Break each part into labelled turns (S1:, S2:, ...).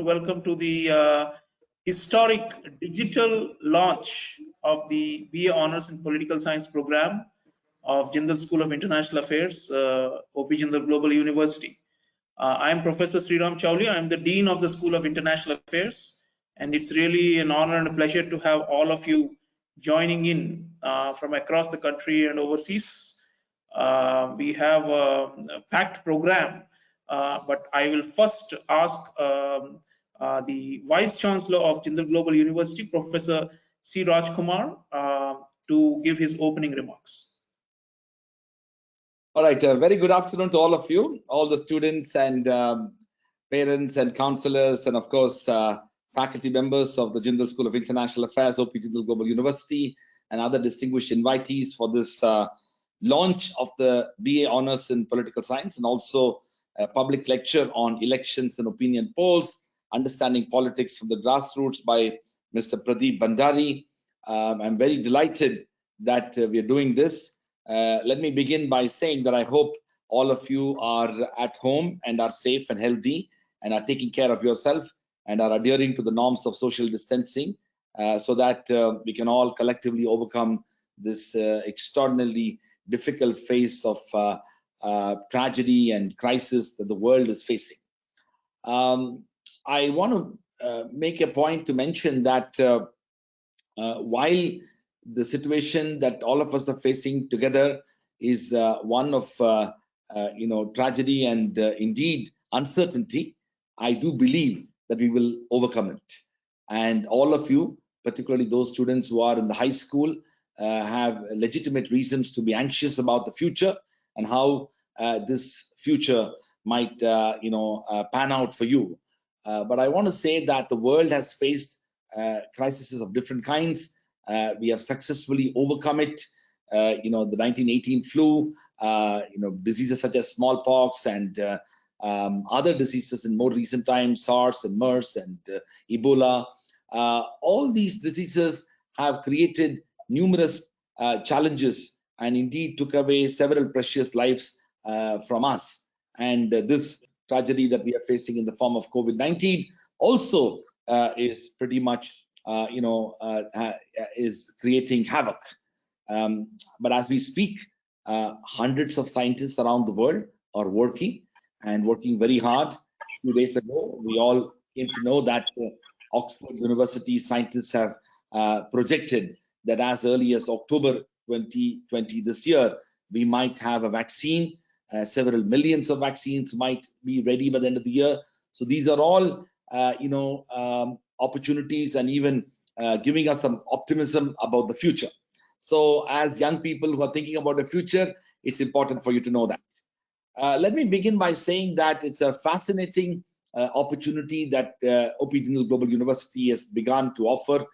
S1: Welcome to the historic digital launch of the BA Honors in Political Science program of Jindal School of International Affairs, OP Jindal Global University. I am Professor Sreeram Chaulia. I am the Dean of the School of International Affairs, and it's really an honor and a pleasure to have all of you joining in from across the country and overseas. We have a packed program, but I will first ask the Vice Chancellor of Jindal Global University, Professor C. Raj Kumar, to give his opening remarks.
S2: All right, very good afternoon to all of you, all the students and parents and counselors, and of course, faculty members of the Jindal School of International Affairs, OP Jindal Global University, and other distinguished invitees for this launch of the BA Honors in Political Science, and also a public lecture on elections and opinion polls, understanding politics from the grassroots by Mr. Pradeep Bhandari. I'm very delighted that we are doing this. Let me begin by saying that I hope all of you are at home and are safe and healthy and are taking care of yourself and are adhering to the norms of social distancing so that we can all collectively overcome this extraordinarily difficult phase of tragedy and crisis that the world is facing. I want to make a point to mention that while the situation that all of us are facing together is one of tragedy and indeed uncertainty, I do believe that we will overcome it. And all of you, particularly those students who are in the high school, have legitimate reasons to be anxious about the future and how this future might pan out for you. But I want to say that the world has faced crises of different kinds. We have successfully overcome it. The 1918 flu, diseases such as smallpox and other diseases in more recent times, SARS and MERS and Ebola. All these diseases have created numerous challenges and indeed took away several precious lives from us. And this tragedy that we are facing in the form of COVID-19 also is pretty much is creating havoc. But as we speak, hundreds of scientists around the world are working very hard. A few days ago, we all came to know that Oxford University scientists have projected that as early as October 2020 this year, we might have a vaccine. Several millions of vaccines might be ready by the end of the year. So these are all, opportunities and even giving us some optimism about the future. So as young people who are thinking about the future, it's important for you to know that. Let me begin by saying that it's a fascinating opportunity that OP Jindal Global University has begun to offer.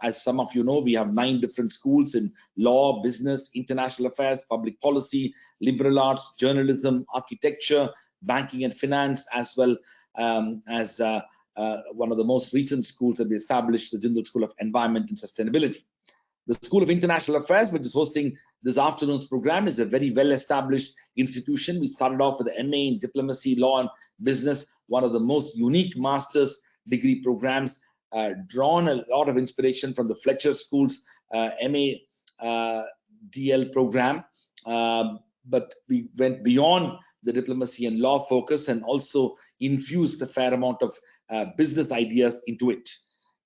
S2: As some of you know, we have 9 different schools in law, business, international affairs, public policy, liberal arts, journalism, architecture, banking and finance, as well as one of the most recent schools that we established, the Jindal School of Environment and Sustainability. The School of International Affairs, which is hosting this afternoon's program, is a very well-established institution. We started off with an MA in Diplomacy, Law and Business, one of the most unique master's degree programs, drawn a lot of inspiration from the Fletcher School's MA DL program. But we went beyond the diplomacy and law focus and also infused a fair amount of business ideas into it.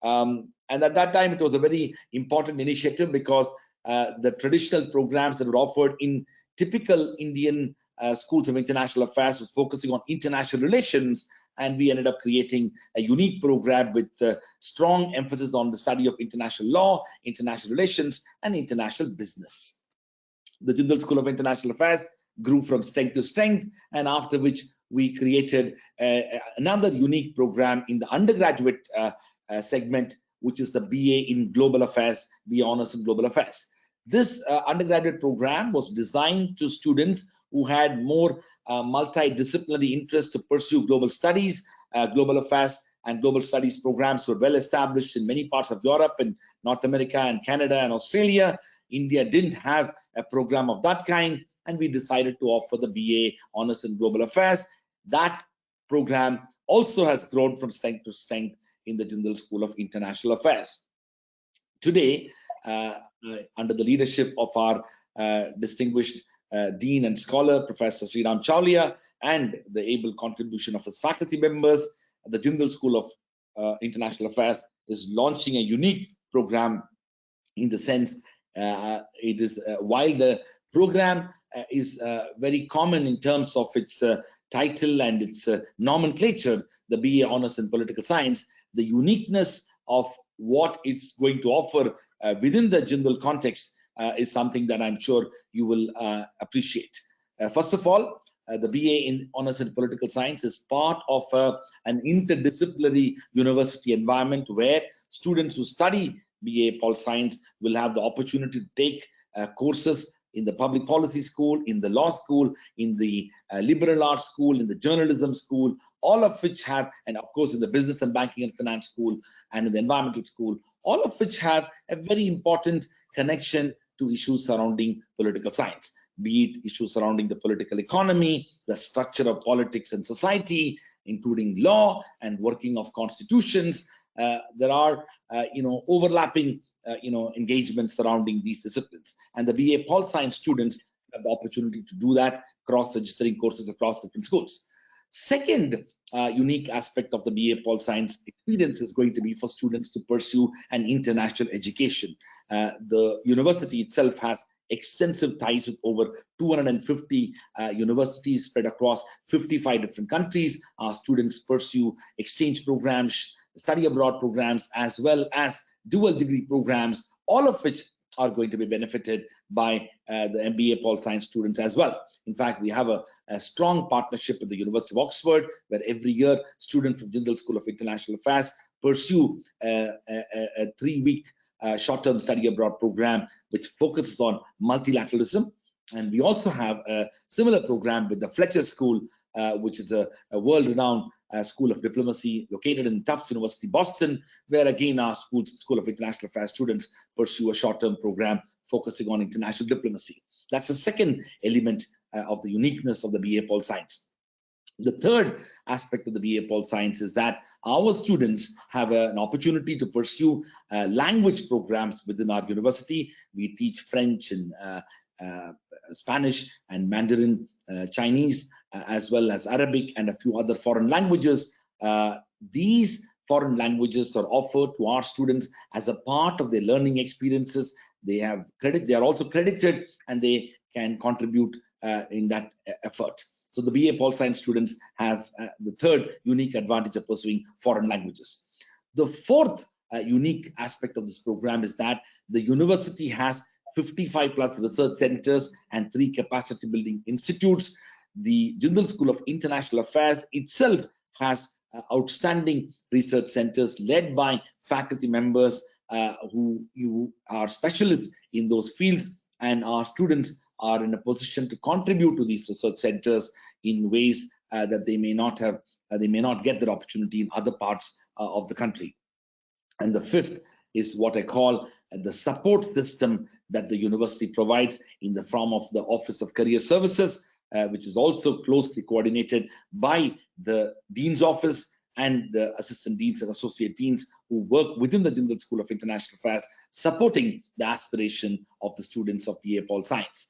S2: And at that time, it was a very important initiative because the traditional programs that were offered in typical Indian schools of international affairs was focusing on international relations, and we ended up creating a unique program with strong emphasis on the study of international law, international relations, and international business. The Jindal School of International Affairs grew from strength to strength, and after which we created another unique program in the undergraduate segment, which is the BA in Global Affairs, BA Honors in Global Affairs. This undergraduate program was designed to students who had more multidisciplinary interest to pursue global studies. Global affairs and global studies programs were well established in many parts of Europe and North America and Canada and Australia. India didn't have a program of that kind, and we decided to offer the BA Honors in Global Affairs. That program also has grown from strength to strength in the Jindal School of International Affairs. Today, under the leadership of our distinguished Dean and Scholar, Professor Sreeram Chaulia, and the able contribution of his faculty members, the Jindal School of International Affairs is launching a unique program in the sense it is while the program is very common in terms of its title and its nomenclature, the BA Honours in Political Science, the uniqueness of what it's going to offer within the Jindal context is something that I'm sure you will appreciate. First of all, the BA in Honours in Political Science is part of an interdisciplinary university environment where students who study BA Pol Science will have the opportunity to take courses in the public policy school, in the law school, in the liberal arts school, in the journalism school, all of which have, and of course in the business and banking and finance school and in the environmental school, all of which have a very important connection to issues surrounding political science, be it issues surrounding the political economy, the structure of politics and society, including law and working of constitutions. There are, overlapping, engagements surrounding these disciplines, and the BA Pol Science students have the opportunity to do that, cross-registering courses across different schools. Second unique aspect of the BA Pol Science experience is going to be for students to pursue an international education. The university itself has extensive ties with over 250 universities spread across 55 different countries. Our students pursue exchange programs, study abroad programs, as well as dual degree programs, all of which are going to be benefited by the MBA Pol Science students as well. In fact, we have a strong partnership with the University of Oxford, where every year students from Jindal School of International Affairs pursue a 3-week short-term study abroad program which focuses on multilateralism. And we also have a similar program with the Fletcher School, which is a world-renowned School of Diplomacy located in Tufts University, Boston, where again our School of International Affairs students pursue a short-term program focusing on international diplomacy. That's the second element of the uniqueness of the BA Pol Science. The third aspect of the BA Pol Science is that our students have an opportunity to pursue language programs within our university. We teach French and Spanish and Mandarin, Chinese, as well as Arabic and a few other foreign languages. These foreign languages are offered to our students as a part of their learning experiences. They have credit, they are also credited, and they can contribute in that effort. So the BA Pol Science students have the third unique advantage of pursuing foreign languages. The fourth unique aspect of this program is that the university has 55 plus research centers and 3 capacity building institutes. The Jindal School of International Affairs itself has outstanding research centers led by faculty members who are specialists in those fields, and our students are in a position to contribute to these research centers in ways that they may not get that opportunity in other parts of the country. And the fifth is what I call the support system that the university provides in the form of the Office of Career Services, which is also closely coordinated by the Dean's Office and the assistant deans and associate deans who work within the Jindal School of International Affairs, supporting the aspiration of the students of BA Pol Science.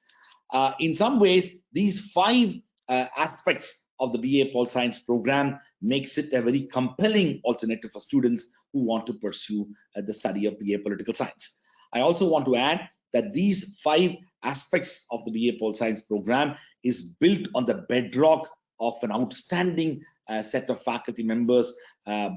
S2: In some ways, these 5 aspects of the BA Pol Science program makes it a very compelling alternative for students who want to pursue the study of BA Political Science. I also want to add that these 5 aspects of the BA Pol Science program is built on the bedrock of an outstanding set of faculty members,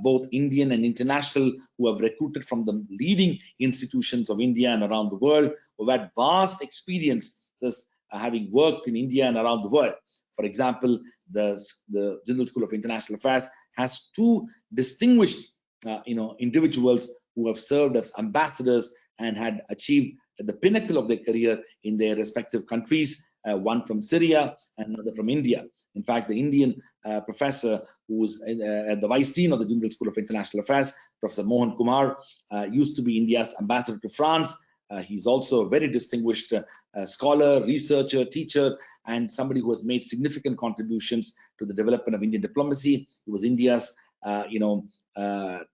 S2: both Indian and international, who have recruited from the leading institutions of India and around the world, who have had vast experiences having worked in India and around the world. For example, the Jindal School of International Affairs has 2 distinguished individuals who have served as ambassadors and had achieved the pinnacle of their career in their respective countries, one from Syria and another from India. In fact, the Indian professor who was the Vice Dean of the Jindal School of International Affairs, Professor Mohan Kumar, used to be India's ambassador to France. He's also a very distinguished scholar, researcher, teacher, and somebody who has made significant contributions to the development of Indian diplomacy. He was India's,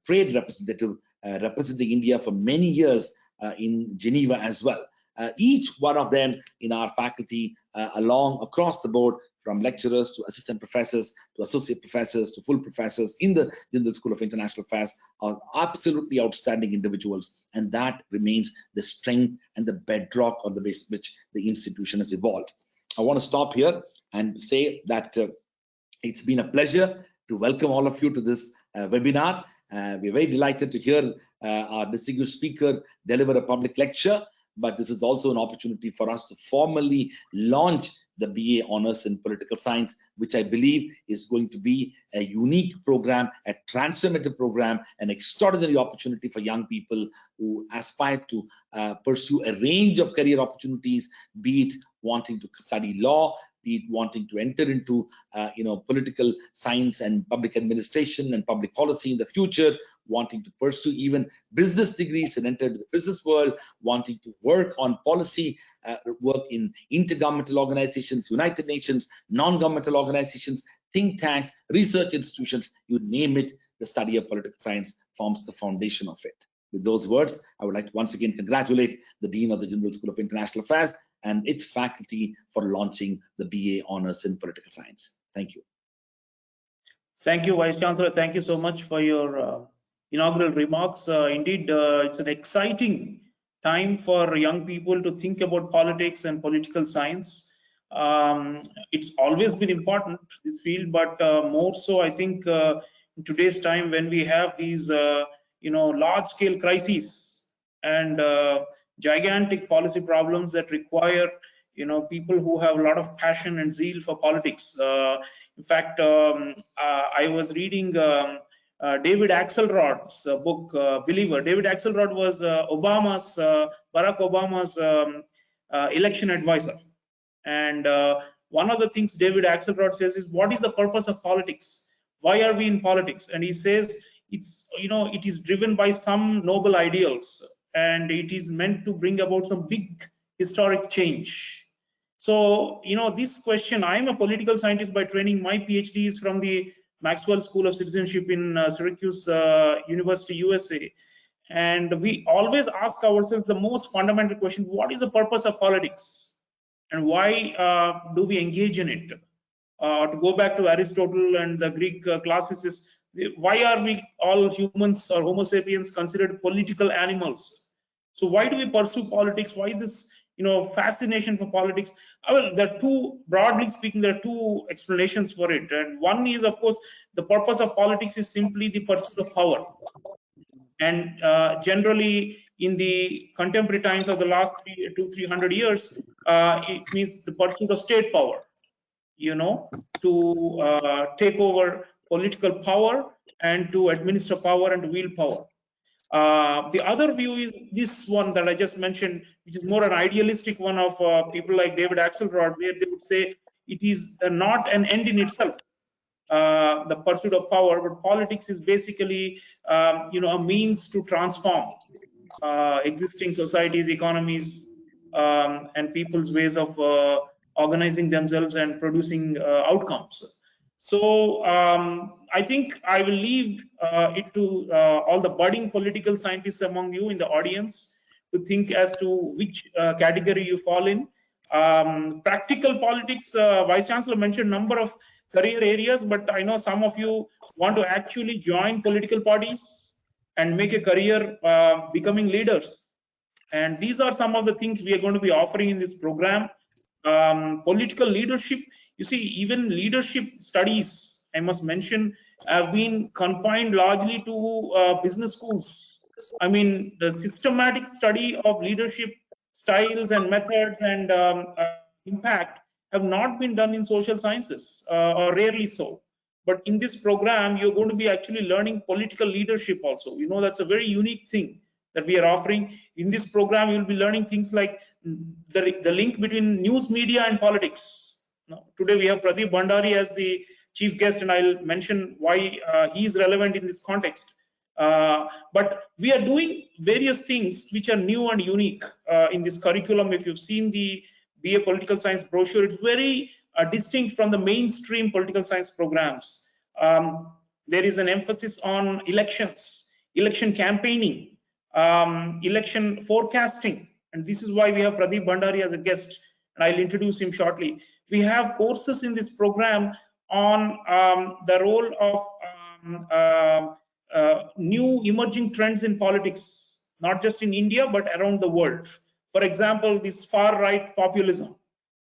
S2: trade representative, representing India for many years in Geneva as well. Each one of them in our faculty, across the board, from lecturers to assistant professors to associate professors to full professors in the Jindal School of International Affairs, are absolutely outstanding individuals, and that remains the strength and the bedrock on the basis which the institution has evolved. I want to stop here and say that it's been a pleasure to welcome all of you to this webinar. We're very delighted to hear our distinguished speaker deliver a public lecture, but this is also an opportunity for us to formally launch the BA Honours in Political Science, which I believe is going to be a unique program, a transformative program, an extraordinary opportunity for young people who aspire to pursue a range of career opportunities, be it wanting to study law, be it wanting to enter into political science and public administration and public policy in the future, wanting to pursue even business degrees and enter into the business world, wanting to work on policy, work in intergovernmental organizations, United Nations, non-governmental organizations, think tanks, research institutions, you name it, the study of political science forms the foundation of it. With those words, I would like to once again congratulate the Dean of the Jindal School of International Affairs and its faculty for launching the BA Honours in Political Science. Thank you.
S1: Thank you, Vice Chancellor. Thank you so much for your inaugural remarks. Indeed, it's an exciting time for young people to think about politics and political science. It's always been important, this field, but more so, I think, in today's time when we have these, large-scale crises and gigantic policy problems that require people who have a lot of passion and zeal for politics. In fact, I was reading David Axelrod's book, Believer. David Axelrod was Barack Obama's election advisor, and one of the things David Axelrod says is, what is the purpose of politics? Why are we in politics? And he says it's it is driven by some noble ideals, and it is meant to bring about some big historic change. So, this question, I'm a political scientist by training. My PhD is from the Maxwell School of Citizenship in Syracuse University, USA. And we always ask ourselves the most fundamental question: what is the purpose of politics? And why do we engage in it? To go back to Aristotle and the Greek classicists, why are we all humans or Homo sapiens considered political animals? So why do we pursue politics? Why is this fascination for politics? Well, there are two, broadly speaking, there are two explanations for it. And one is, of course, the purpose of politics is simply the pursuit of power. And generally, in the contemporary times of the last 200-300 years, it means the pursuit of state power, to take over political power and to administer power and to wield power. The other view is this one that I just mentioned, which is more an idealistic one of people like David Axelrod, where they would say it is not an end in itself, the pursuit of power, but politics is basically, a means to transform existing societies, economies, and people's ways of organizing themselves and producing outcomes. So I think I will leave it to all the budding political scientists among you in the audience to think as to which category you fall in. Practical politics, Vice Chancellor mentioned a number of career areas, but I know some of you want to actually join political parties and make a career becoming leaders. And these are some of the things we are going to be offering in this program. Political leadership, you see, even leadership studies, I must mention, have been confined largely to business schools. I mean, the systematic study of leadership styles and methods and impact have not been done in social sciences, or rarely so. But in this program, you're going to be actually learning political leadership also. That's a very unique thing that we are offering. In this program, you'll be learning things like the link between news media and politics. Now, today we have Pradeep Bhandari as the chief guest, and I'll mention why he is relevant in this context. But we are doing various things which are new and unique in this curriculum. If you've seen the BA Political Science brochure, it's very distinct from the mainstream political science programs. There is an emphasis on elections, election campaigning, election forecasting, and this is why we have Pradeep Bhandari as a guest, and I'll introduce him shortly. We have courses in this program on the role of new emerging trends in politics, not just in India, but around the world. For example, this far-right populism.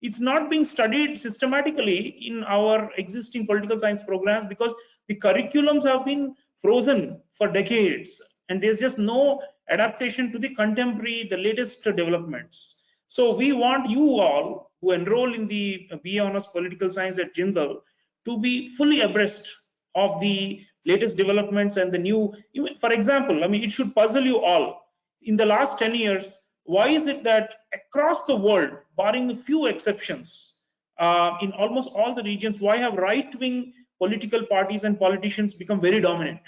S1: It's not being studied systematically in our existing political science programs because the curriculums have been frozen for decades, and there's just no adaptation to the contemporary, the latest developments. So we want you all who enroll in the BA Honours Political Science at Jindal to be fully abreast of the latest developments and the new. For example, I mean, it should puzzle you all. In the last 10 years, why is it that across the world, barring a few exceptions, in almost all the regions, why have right-wing political parties and politicians become very dominant?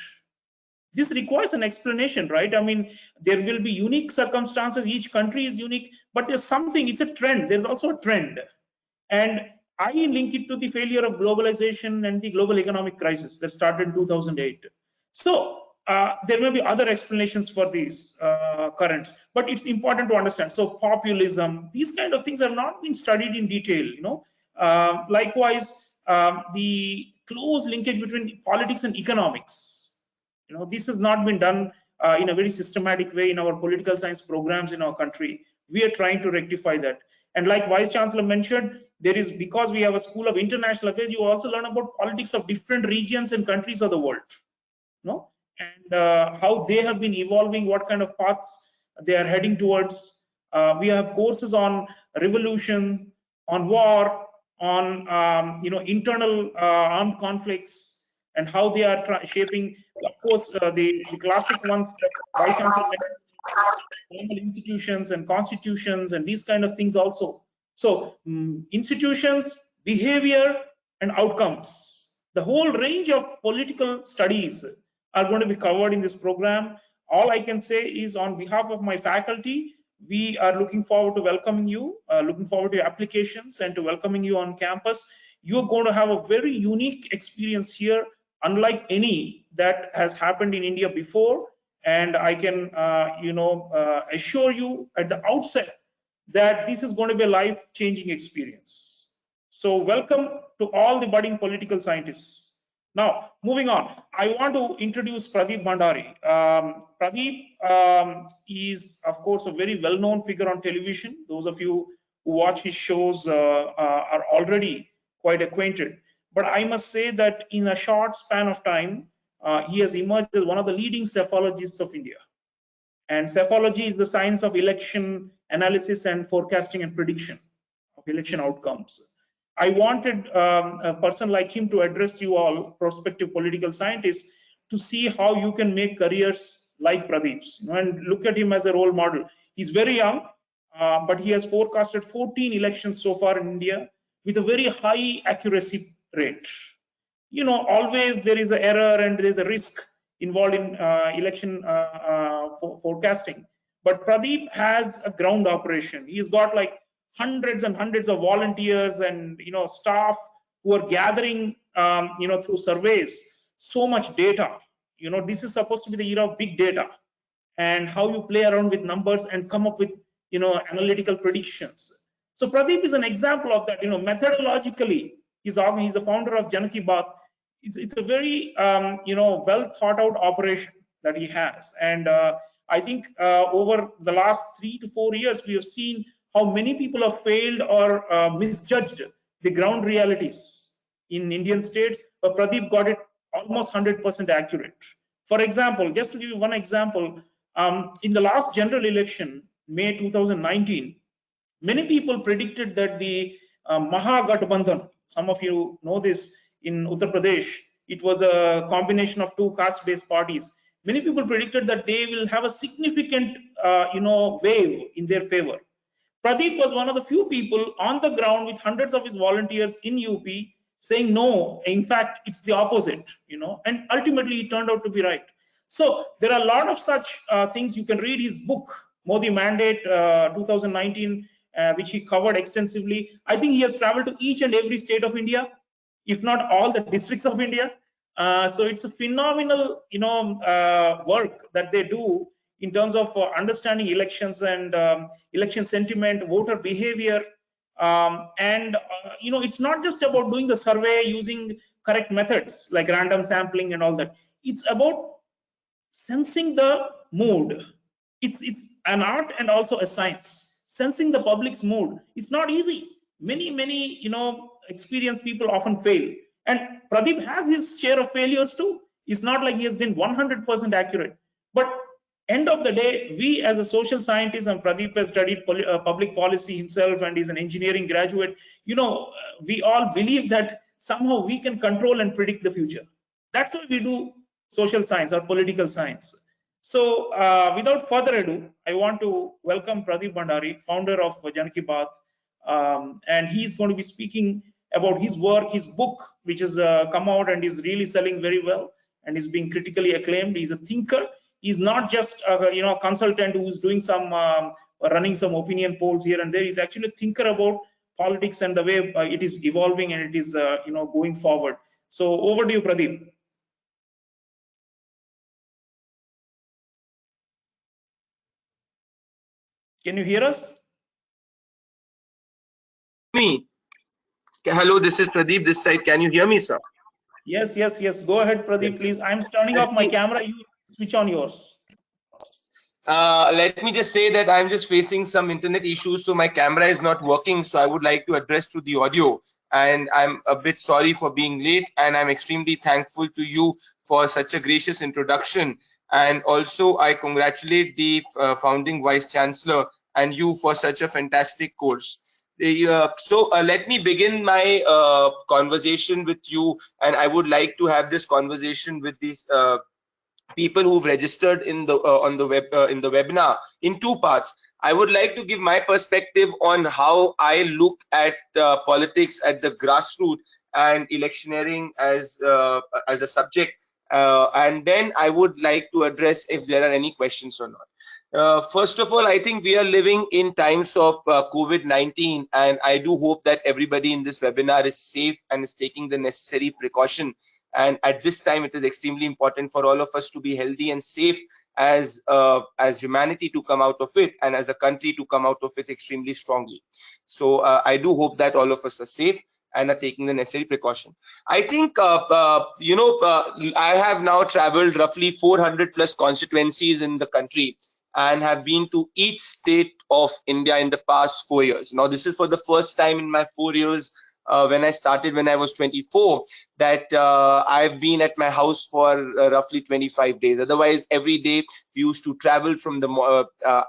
S1: This requires an explanation, right? I mean, there will be unique circumstances. Each country is unique, but there's something, it's a trend. There's also a trend. And I link it to the failure of globalization and the global economic crisis that started in 2008. So there may be other explanations for these currents, but it's important to understand. So populism, these kind of things have not been studied in detail. Likewise, the close linkage between politics and economics. This has not been done in a very systematic way in our political science programs in our country. We are trying to rectify that. And like Vice Chancellor mentioned, there is, because we have a School of International Affairs, you also learn about politics of different regions and countries of the world. And how they have been evolving, what kind of paths they are heading towards. We have courses on revolutions, on war, on internal armed conflicts, and how they are shaping. Of course, the classic ones that Vice Chancellor mentioned, institutions and constitutions and these kind of things also. So institutions, behavior, and outcomes. The whole range of political studies are going to be covered in this program. All I can say is, on behalf of my faculty, we are looking forward to welcoming you, looking forward to your applications and to welcoming you on campus. You're going to have a very unique experience here, unlike any that has happened in India before. And I can, assure you at the outset that this is going to be a life-changing experience. So welcome to all the budding political scientists. Now, moving on, I want to introduce Pradeep Bhandari. Pradeep is, of course, a very well-known figure on television. Those of you who watch his shows are already quite acquainted. But I must say that in a short span of time, he has emerged as one of the leading psephologists of India. And psephology is the science of election analysis and forecasting and prediction of election outcomes. I wanted a person like him to address you all, prospective political scientists, to see how you can make careers like Pradeep's, and look at him as a role model. He's very young, but he has forecasted 14 elections so far in India with a very high accuracy rate. Always there is an error and there is a risk involved in election forecasting. But Pradeep has a ground operation. He's got like hundreds and hundreds of volunteers and staff who are gathering through surveys so much data. This is supposed to be the era of big data, and how you play around with numbers and come up with analytical predictions. So Pradeep is an example of that. Methodologically, he's the founder of Janaki Baat. It's a very well thought out operation that he has. And I think over the last 3 to 4 years, we have seen how many people have failed or misjudged the ground realities in Indian states, but Pradeep got it almost 100% accurate. For example, just to give you one example, in the last general election, May 2019, many people predicted that the Mahagathbandhan, some of you know this, in Uttar Pradesh, it was a combination of two caste-based parties. Many people predicted that they will have a significant, wave in their favor. Pradeep was one of the few people on the ground with hundreds of his volunteers in UP saying no. In fact, it's the opposite, and ultimately it turned out to be right. So there are a lot of such things. You can read his book, Modi Mandate 2019, which he covered extensively. I think he has traveled to each and every state of India, if not all the districts of India. So it's a phenomenal, work that they do in terms of understanding elections and election sentiment, voter behavior, and it's not just about doing the survey using correct methods like random sampling and all that. It's about sensing the mood. It's an art and also a science. Sensing the public's mood. It's not easy. Many experienced people often fail, and Pradeep has his share of failures too. It's not like he has been 100% accurate, but end of the day, we as a social scientist, and Pradeep has studied public policy himself and is an engineering graduate, we all believe that somehow we can control and predict the future. That's why we do social science or political science. So without further ado, I want to welcome Pradeep Bhandari, founder of Janaki Baat, and he's going to be speaking about his work, his book, which has come out and is really selling very well and is being critically acclaimed. He's a thinker. He's not just a consultant who's doing some running some opinion polls here and there. He's actually a thinker about politics and the way it is evolving and it is going forward. So over to you, Pradeep. Can you hear us?
S3: Me. Hello, this is Pradeep this side. Can you hear me, sir?
S1: Yes. Go ahead, Pradeep, please. I'm turning off my camera. You switch on yours.
S3: Let me just say that I'm just facing some internet issues, so my camera is not working. So I would like to address to the audio, and I'm a bit sorry for being late, and I'm extremely thankful to you for such a gracious introduction. And also, I congratulate the founding Vice Chancellor and you for such a fantastic course. So let me begin my conversation with you, and I would like to have this conversation with these people who've registered in the on the web in the webinar in two parts. I would like to give my perspective on how I look at politics at the grassroots and electioneering as a subject, and then I would like to address if there are any questions or not. First of all, I think we are living in times of COVID-19, and I do hope that everybody in this webinar is safe and is taking the necessary precaution. And at this time, it is extremely important for all of us to be healthy and safe as humanity to come out of it, and as a country to come out of it extremely strongly. So I do hope that all of us are safe and are taking the necessary precaution. I think, I have now traveled roughly 400 plus constituencies in the country, and have been to each state of India in the past 4 years. Now, this is for the first time in my 4 years when I started when I was 24, that I've been at my house for roughly 25 days. Otherwise, every day we used to travel from the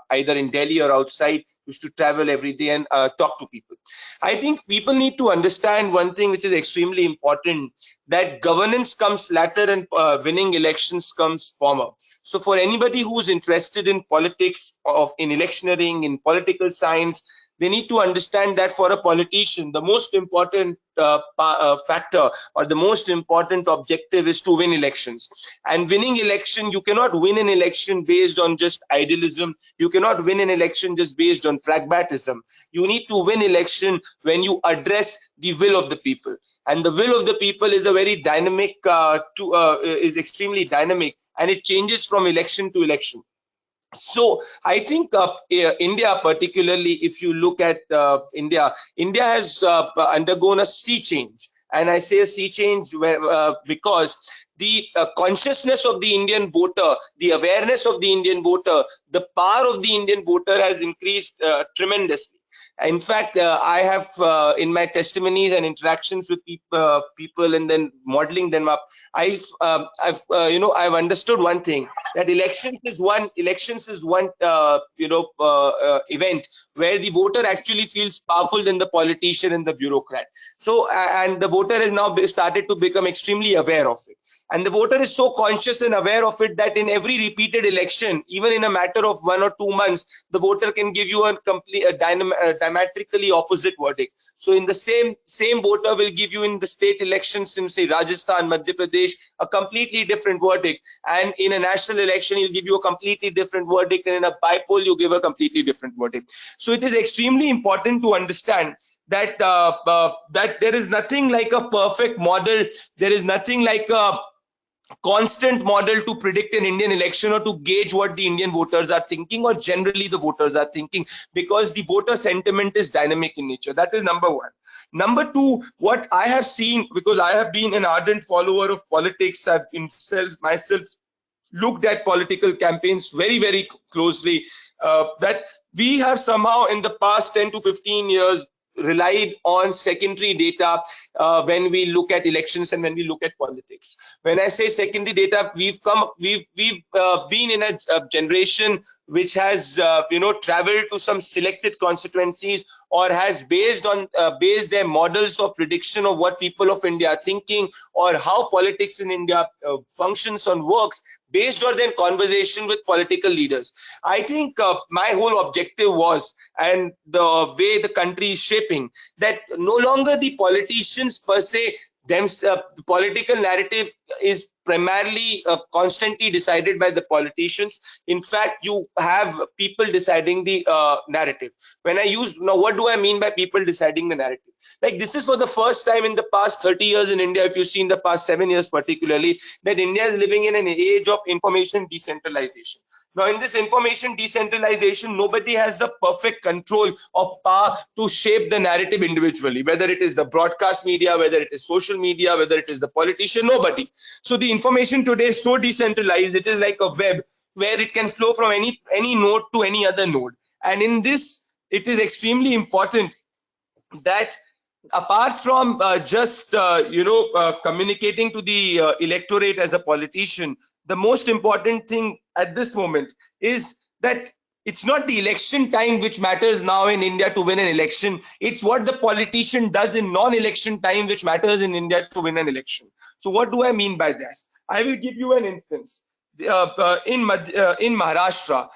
S3: either in Delhi or outside, used to travel every day and talk to people. I think people need to understand one thing which is extremely important, that governance comes latter and winning elections comes former. So for anybody who's interested in politics, in electioneering, in political science, they need to understand that for a politician, the most important factor or the most important objective is to win elections. And winning election, you cannot win an election based on just idealism. You cannot win an election just based on pragmatism. You need to win election when you address the will of the people. And the will of the people is a very dynamic, is extremely dynamic, and it changes from election to election. So I think India, particularly if you look at India has undergone a sea change. And I say a sea change because the consciousness of the Indian voter, the awareness of the Indian voter, the power of the Indian voter has increased tremendously. In fact, I have in my testimonies and interactions with people and then modeling them up, I've understood one thing, that elections is one event where the voter actually feels powerful than the politician and the bureaucrat. So and the voter has now started to become extremely aware of it, and the voter is so conscious and aware of it that in every repeated election, even in a matter of 1 or 2 months, the voter can give you a diametrically opposite verdict. So in the same voter will give you in the state elections in, say, Rajasthan, Madhya Pradesh, a completely different verdict, and in a national election he'll give you a completely different verdict, and in a by-poll you give a completely different verdict. So it is extremely important to understand that that there is nothing like a perfect model, there is nothing like a constant model to predict an Indian election or to gauge what the Indian voters are thinking or generally the voters are thinking, because the voter sentiment is dynamic in nature. That is number one. Number two, what I have seen, because I have been an ardent follower of politics, I've myself looked at political campaigns very, very closely, that we have somehow in the past 10 to 15 years relied on secondary data when we look at elections and when we look at politics. When I say secondary data, we've been in a generation which has traveled to some selected constituencies, or has based their models of prediction of what people of India are thinking or how politics in India functions and works, based on their conversation with political leaders. I think my whole objective was, and the way the country is shaping, that no longer the politicians per se, the political narrative is primarily constantly decided by the politicians. In fact, you have people deciding the narrative. When I use, now what do I mean by people deciding the narrative? Like, this is for the first time in the past 30 years in India, if you see in the past 7 years particularly, that India is living in an age of information decentralization. Now, in this information decentralization, nobody has the perfect control of power to shape the narrative individually, whether it is the broadcast media, whether it is social media, whether it is the politician, nobody. So the information today is so decentralized, it is like a web where it can flow from any node to any other node. And in this, it is extremely important that apart from communicating to the electorate as a politician, the most important thing at this moment is that it's not the election time which matters now in India to win an election. It's what the politician does in non-election time which matters in India to win an election. So what do I mean by this? I will give you an instance. In Maharashtra,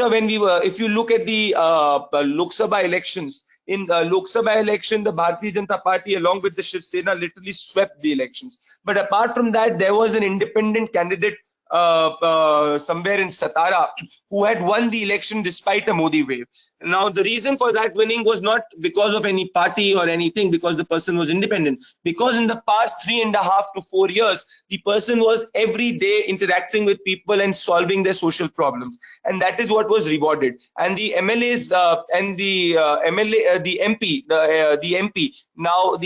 S3: when if you look at the Lok Sabha elections, in the Lok Sabha election, the Bharatiya Janata Party along with the Shiv Sena literally swept the elections. But apart from that, there was an independent candidate somewhere in Satara who had won the election despite a Modi wave. Now, the reason for that winning was not because of any party or anything, because the person was independent. Because in the past 3.5 to 4 years, the person was every day interacting with people and solving their social problems, and that is what was rewarded. And the MLAs and the MP, now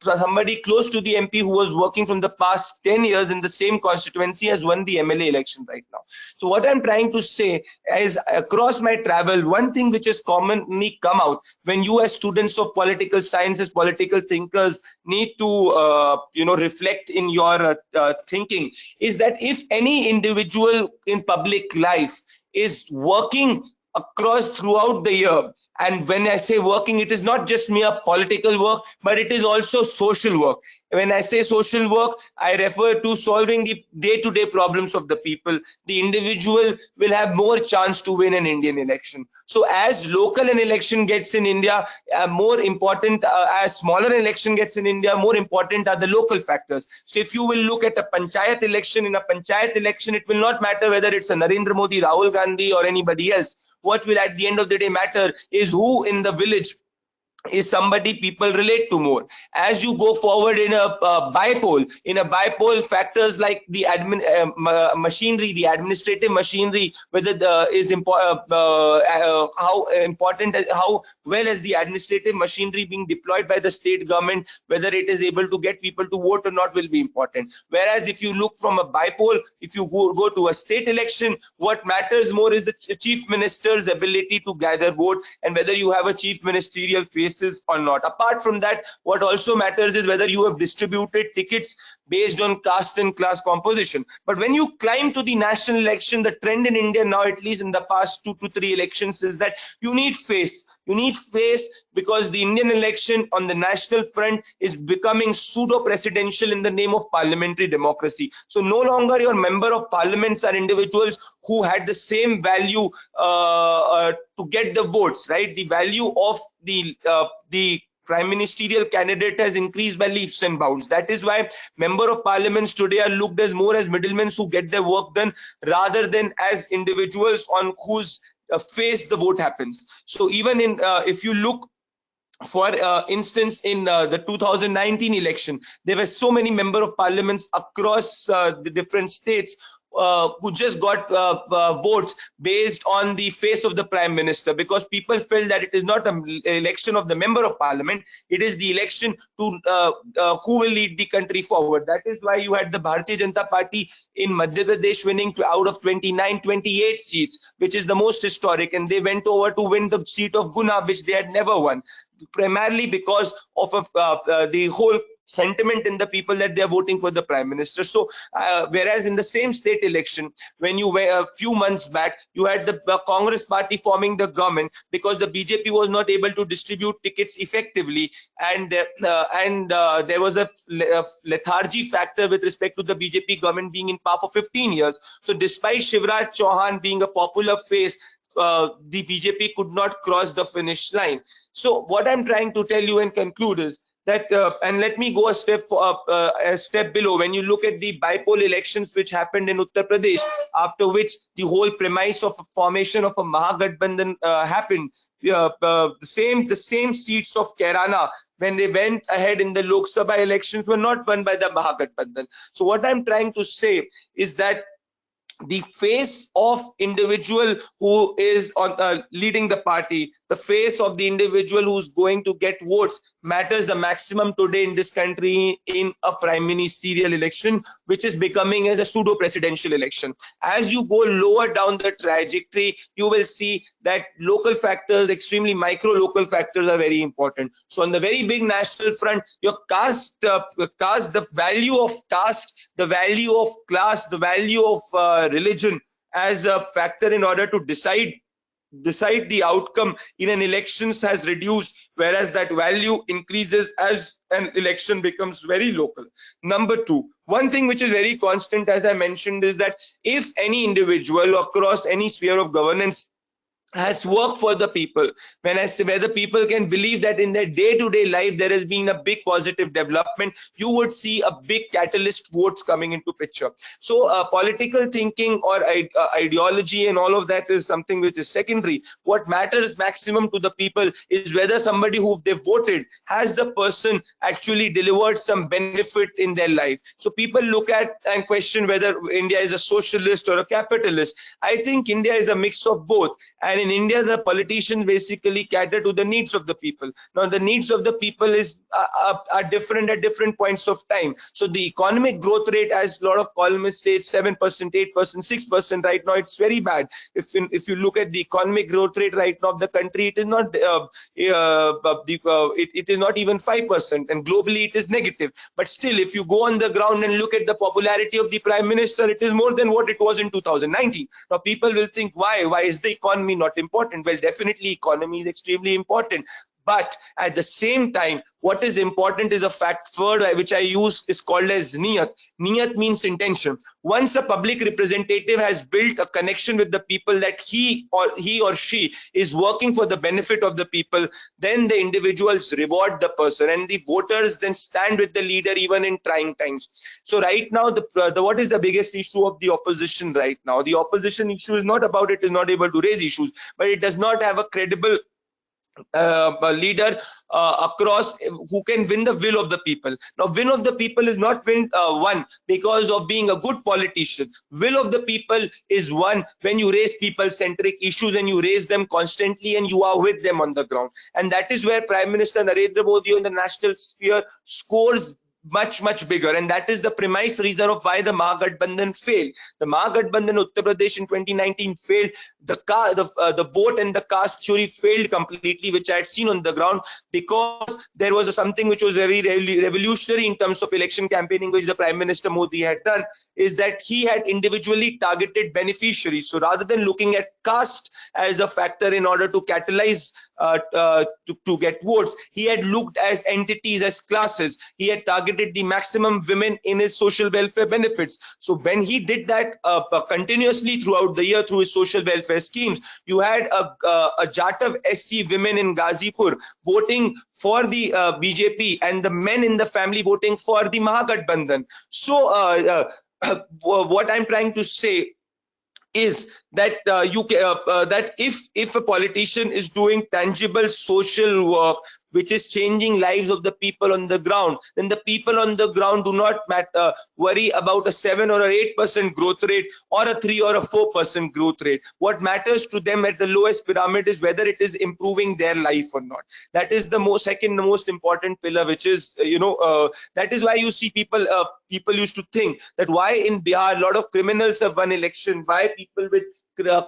S3: somebody close to the MP who was working from the past 10 years in the same constituency has won the MLA election right now. So what I'm trying to say is, across my travel, one thing which has commonly come out when you as students of political sciences, political thinkers need to reflect in your thinking, is that if any individual in public life is working across throughout the year, and when I say working, it is not just mere political work, but it is also social work. When I say social work, I refer to solving the day-to-day problems of the people. The individual will have more chance to win an Indian election. So as local an election gets in India, more important, as smaller an election gets in India, more important are the local factors. So if you will look at a panchayat election, in a panchayat election, it will not matter whether it's a Narendra Modi, Rahul Gandhi or anybody else. What will at the end of the day matter is who in the village is somebody people relate to more. As you go forward in a bipoll, factors like the machinery, the administrative machinery, whether how important, how well is the administrative machinery being deployed by the state government, whether it is able to get people to vote or not will be important. Whereas if you look from a bipoll, if you go to a state election, what matters more is the chief minister's ability to gather vote and whether you have a chief ministerial face or not. Apart from that, what also matters is whether you have distributed tickets based on caste and class composition. But when you climb to the national election, the trend in India now, at least in the past 2 to 3 elections, is that you need face. You need face because the Indian election on the national front is becoming pseudo-presidential in the name of parliamentary democracy. So no longer your member of parliaments are individuals who had the same value to get the votes, right? The value of the prime ministerial candidate has increased by leaps and bounds. That is why member of parliaments today are looked as more as middlemen who get their work done rather than as individuals on whose face the vote happens. So even in if you look, for instance, in the 2019 election, there were so many member of parliaments across the different states who just got votes based on the face of the prime minister, because people felt that it is not an election of the member of parliament, it is the election to who will lead the country forward. That is why you had the Bharatiya Janata Party in Madhya Pradesh winning out of 29, 28 seats, which is the most historic, and they went over to win the seat of Guna, which they had never won, primarily because of the whole sentiment in the people that they are voting for the prime minister. So whereas in the same state election, when you were a few months back, you had the Congress party forming the government because the BJP was not able to distribute tickets effectively, and there was a lethargy factor with respect to the BJP government being in power for 15 years. So despite Shivraj Chauhan being a popular face, the BJP could not cross the finish line. So what I'm trying to tell you and conclude is that, and let me go a step below. When you look at the bipole elections which happened in Uttar Pradesh, after which the whole premise of formation of a Mahagathbandhan happened, the same seats of Kairana, when they went ahead in the Lok Sabha elections, were not won by the Mahagathbandhan. So what I'm trying to say is that the face of individual who is on leading the party, the face of the individual who's going to get votes, matters the maximum today in this country in a prime ministerial election, which is becoming as a pseudo presidential election. As you go lower down the trajectory, you will see that local factors, extremely micro local factors, are very important. So on the very big national front, your caste, the value of caste, the value of class, the value of religion as a factor in order to decide the outcome in an elections has reduced, whereas that value increases as an election becomes very local. Number two, one thing which is very constant, as I mentioned, is that if any individual across any sphere of governance has worked for the people, when I say where the people can believe that in their day-to-day life there has been a big positive development, you would see a big catalyst votes coming into picture. So political thinking or ideology and all of that is something which is secondary. What matters maximum to the people is whether somebody who they voted, has the person actually delivered some benefit in their life. So people look at and question whether India is a socialist or a capitalist. I think India is a mix of both, and in India, the politicians basically cater to the needs of the people. Now, the needs of the people are different at different points of time. So the economic growth rate, as a lot of columnists say, 7%, 8%, 6% right now. It's very bad. If you look at the economic growth rate right now of the country, it is not it is not even 5%, and globally it is negative. But still, if you go on the ground and look at the popularity of the prime minister, it is more than what it was in 2019. Now, people will think, why is the economy not important? Well, definitely economy is extremely important, but at the same time, what is important is a fact word which I use is called as niyat. Niyat means intention. Once a public representative has built a connection with the people that he or she is working for the benefit of the people, then the individuals reward the person, and the voters then stand with the leader even in trying times. So right now, what is the biggest issue of the opposition right now? The opposition issue is not about it is not able to raise issues, but it does not have a credible leader across who can win the will of the people. Now, will of the people is not won because of being a good politician. Will of the people is won when you raise people-centric issues and you raise them constantly and you are with them on the ground. And that is where Prime Minister Narendra Modi on the national sphere scores much bigger, and that is the premise reason of why the Mahagathbandhan failed. The Mahagathbandhan Uttar Pradesh in 2019 failed. The vote and the caste theory failed completely, which I had seen on the ground, because there was something which was very revolutionary in terms of election campaigning, which the Prime Minister Modi had done, is that he had individually targeted beneficiaries. So rather than looking at caste as a factor in order to catalyze to get votes, he had looked as entities, as classes. He had targeted the maximum women in his social welfare benefits. So when he did that continuously throughout the year through his social welfare schemes, you had a Jatav SC women in Ghazipur voting for the BJP, and the men in the family voting for the Mahagathbandhan. So what I'm trying to say is that that if a politician is doing tangible social work which is changing lives of the people on the ground, then the people on the ground do not worry about a 7 or 8% growth rate or a 3 or a 4% growth rate. What matters to them at the lowest pyramid is whether it is improving their life or not. That is the second most important pillar, which is that is why you see people used to think that why in Bihar a lot of criminals have won election, why people with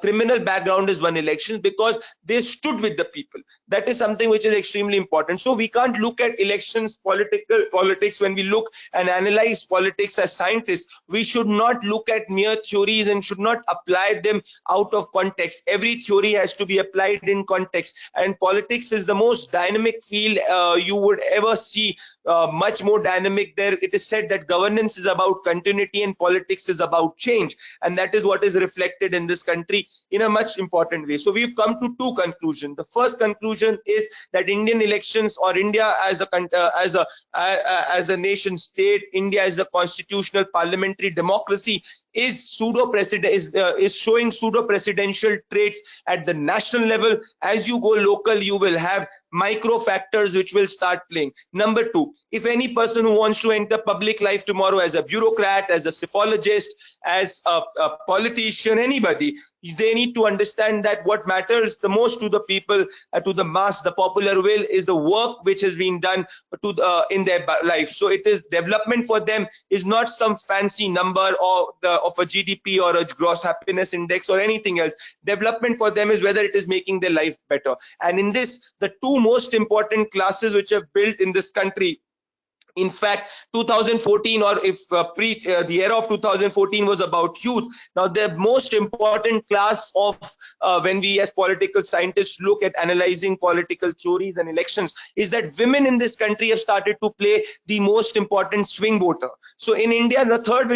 S3: criminal background has won elections, because they stood with the people. That is something which is extremely important. So we can't look at elections, politics, when we look and analyze politics as scientists. We should not look at mere theories and should not apply them out of context. Every theory has to be applied in context, and politics is the most dynamic field you would ever see, much more dynamic. There it is said that governance is about continuity and politics is about change, and that is what is reflected in this country in a much important way. So we've come to two conclusions. The first conclusion is that Indian elections, or India as a nation state, India as a constitutional parliamentary democracy, is showing pseudo presidential traits at the national level. As you go local, you will have micro factors which will start playing. Number two, if any person who wants to enter public life tomorrow as a bureaucrat, as a psephologist, as a politician, anybody, they need to understand that what matters the most to the people, to the mass, the popular will, is the work which has been done in their life. So it is development for them is not some fancy number of a GDP or a gross happiness index or anything else. Development for them is whether it is making their life better. And in this, the two most important classes which are built in this country, in fact, 2014, or if the era of 2014 was about youth, now the most important class of when we as political scientists look at analyzing political theories and elections, is that women in this country have started to play the most important swing voter. So in India, the third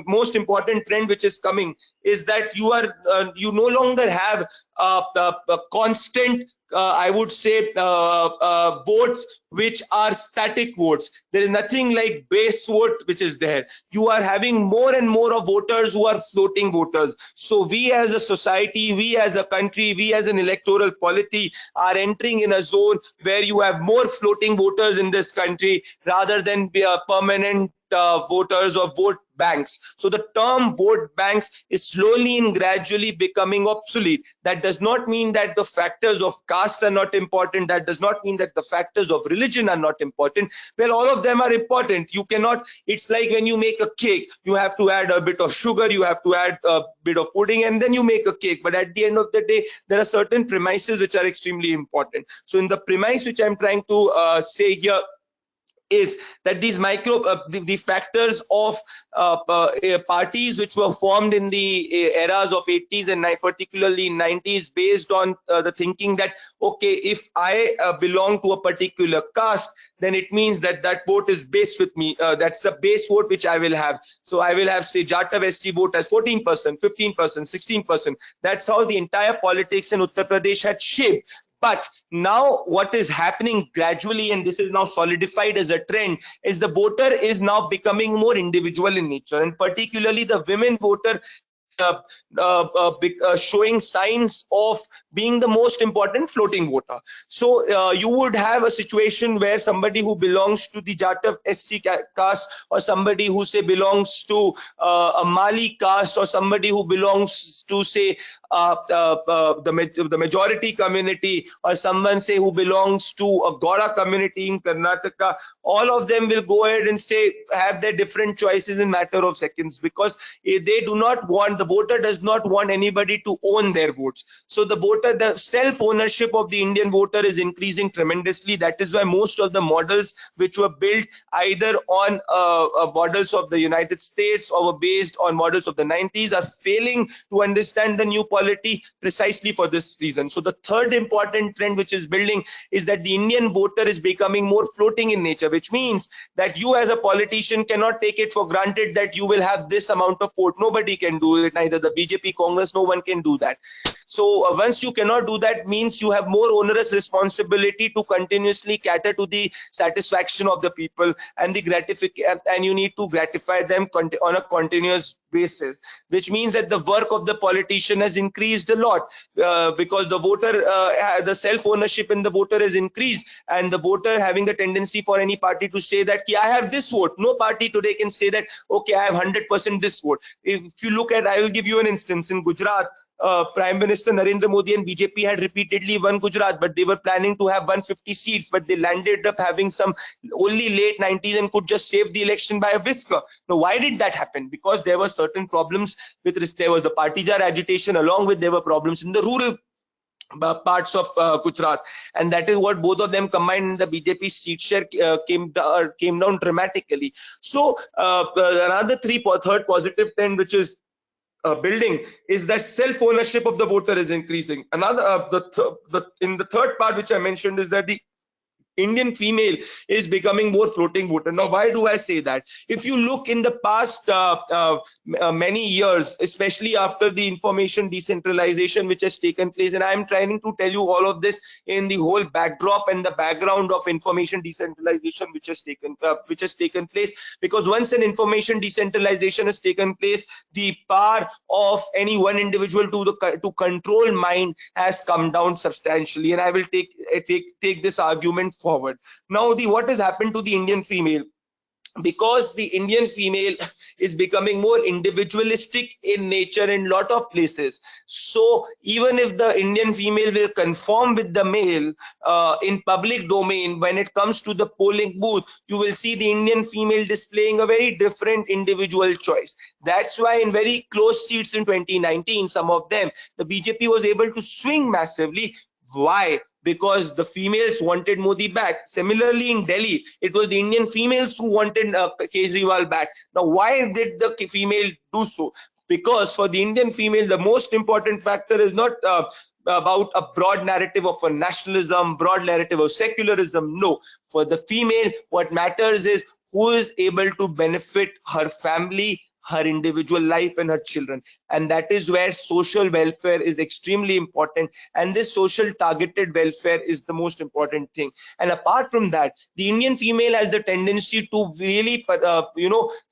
S3: most important trend which is coming is that you no longer have a constant I would say votes which are static votes. There is nothing like base vote which is there. You are having more and more of voters who are floating voters. So we as a society, we as a country, we as an electoral polity are entering in a zone where you have more floating voters in this country rather than permanent voters or vote banks. So the term vote banks is slowly and gradually becoming obsolete. That does not mean that the factors of caste are not important. That does not mean that the factors of religion are not important. Well, all of them are important. You cannot, it's like when you make a cake, you have to add a bit of sugar, you have to add a bit of pudding, and then you make a cake. But at the end of the day, there are certain premises which are extremely important. So in the premise which I'm trying to say here is that these the factors of parties which were formed in the eras of 80s and particularly 90s based on the thinking that, okay, if I belong to a particular caste, then it means that that vote is based with me. That's the base vote which I will have. So I will have, say, Jatav SC vote as 14%, 15%, 16%. That's how the entire politics in Uttar Pradesh had shaped. But now what is happening gradually, and this is now solidified as a trend, is the voter is now becoming more individual in nature, and particularly the women voter showing signs of being the most important floating voter. So you would have a situation where somebody who belongs to the Jatav SC caste, or somebody who say belongs to a Mali caste, or somebody who belongs to say the majority community, or someone say who belongs to a Gora community in Karnataka, all of them will go ahead and say have their different choices in matter of seconds, because they do not want, the voter does not want anybody to own their votes. So the self ownership of the Indian voter is increasing tremendously. That is why most of the models which were built either on models of the United States or were based on models of the 90s are failing to understand the new polity precisely for this reason. So the third important trend which is building is that the Indian voter is becoming more floating in nature, which means that you as a politician cannot take it for granted that you will have this amount of vote. Nobody can do it, neither the BJP, Congress, no one can do that. So once you cannot do that, means you have more onerous responsibility to continuously cater to the satisfaction of the people and the gratification, and you need to gratify them on a continuous basis, which means that the work of the politician has increased a lot, because the voter, the self ownership in the voter is increased, and the voter having the tendency for any party to say that I have this vote. No party today can say that, okay, I have 100% this vote. If you look at, I will give you an instance. In Gujarat, Prime Minister Narendra Modi and BJP had repeatedly won Gujarat, but they were planning to have 150 seats, but they landed up having some only late 90s and could just save the election by a whisker. Now, why did that happen? Because there were certain problems with this. There was the Partijar agitation, along with there were problems in the rural parts of Gujarat, and that is what both of them combined. The BJP seat share came down dramatically. So another third positive trend which is building is that self ownership of the voter is increasing. Another in the third part which I mentioned is that the Indian female is becoming more floating voter. Now, why do I say that? If you look in the past many years, especially after the information decentralization which has taken place, and I am trying to tell you all of this in the whole backdrop and the background of information decentralization which has taken place, because once an information decentralization has taken place, the power of any one individual to control mind has come down substantially, and I will take this argument forward. Now, what has happened to the Indian female? Because the Indian female is becoming more individualistic in nature in lot of places. So even if the Indian female will conform with the male in public domain, when it comes to the polling booth, you will see the Indian female displaying a very different individual choice. That's why in very close seats in 2019, some of them, the BJP was able to swing massively. Why? Because the females wanted Modi back. Similarly, in Delhi, it was the Indian females who wanted Kejriwal back. Now, why did the female do so? Because for the Indian female, the most important factor is not about a broad narrative of a nationalism, broad narrative of secularism. No, for the female, what matters is who is able to benefit her family, her individual life, and her children. And that is where social welfare is extremely important, and this social targeted welfare is the most important thing. And apart from that, the Indian female has the tendency to really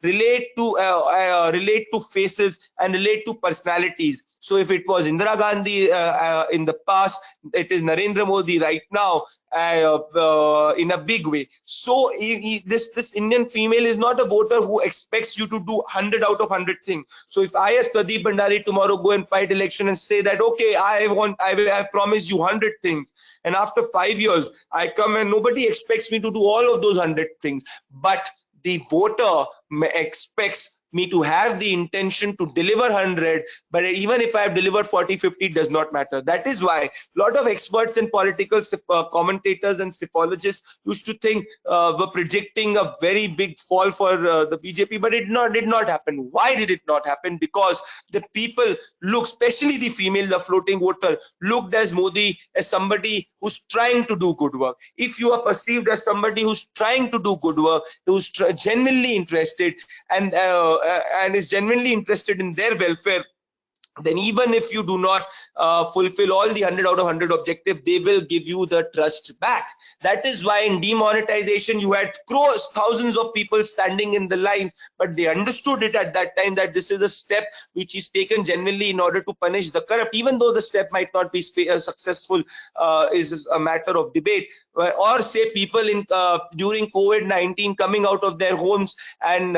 S3: relate to faces and relate to personalities. So if it was Indira Gandhi in the past, it is Narendra Modi right now, in a big way. So this Indian female is not a voter who expects you to do 100 out of 100 things. So if I as Pradeep Bhandari tomorrow go and fight election and say that, okay, I promise you 100 things, and after 5 years I come and nobody expects me to do all of those 100 things, but the voter expects me to have the intention to deliver 100, but even if I have delivered 40, 50, it does not matter. That is why a lot of experts and political commentators and psephologists used to think were predicting a very big fall for the BJP, but it did not happen. Why did it not happen? Because the people look, especially the female, the floating voter, looked as Modi as somebody who's trying to do good work. If you are perceived as somebody who's trying to do good work, who's genuinely interested and is genuinely interested in their welfare, then even if you do not fulfill all the 100 out of 100 objective, they will give you the trust back. That is why in demonetization you had crores, thousands of people standing in the lines, but they understood it at that time that this is a step which is taken genuinely in order to punish the corrupt, even though the step might not be successful, is a matter of debate. Or say people in during COVID-19 coming out of their homes and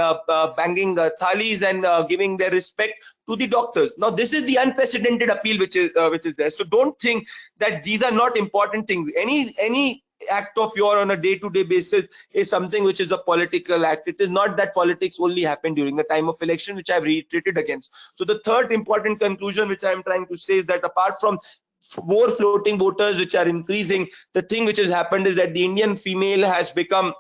S3: banging thalis and giving their respect to the doctors. Now this is the unprecedented appeal which is there. So don't think that these are not important things. Any act of yours on a day-to-day basis is something which is a political act. It is not that politics only happen during the time of election, which I've reiterated against. So the third important conclusion which I'm trying to say is that apart from more floating voters which are increasing, the thing which has happened is that the Indian female has become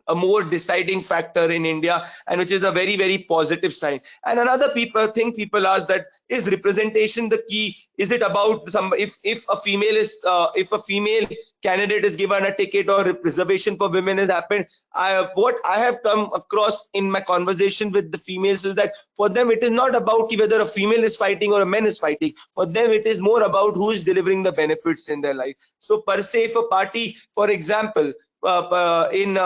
S3: a more deciding factor in India, and which is a very, very positive sign. And another thing people ask, that is representation the key? Is it about some, if a female candidate is given a ticket or reservation for women has happened? What I have come across in my conversation with the females is that for them it is not about whether a female is fighting or a man is fighting. For them it is more about who is delivering the benefits in their life. So per se, if a party, for example, in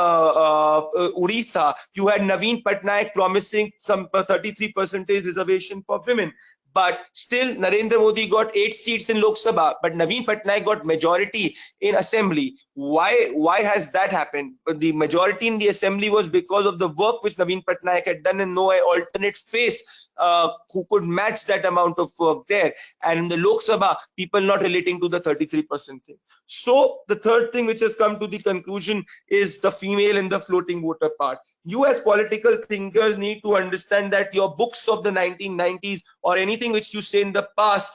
S3: Odisha, you had Naveen Patnaik promising some 33% reservation for women, but still Narendra Modi got 8 seats in Lok Sabha, but Naveen Patnaik got majority in Assembly. Why has that happened? The majority in the Assembly was because of the work which Naveen Patnaik had done, and no alternate face who could match that amount of work there. And in the Lok Sabha, people not relating to the 33% thing. So the third thing which has come to the conclusion is the female and the floating voter part. You as political thinkers need to understand that your books of the 1990s or anything which you say in the past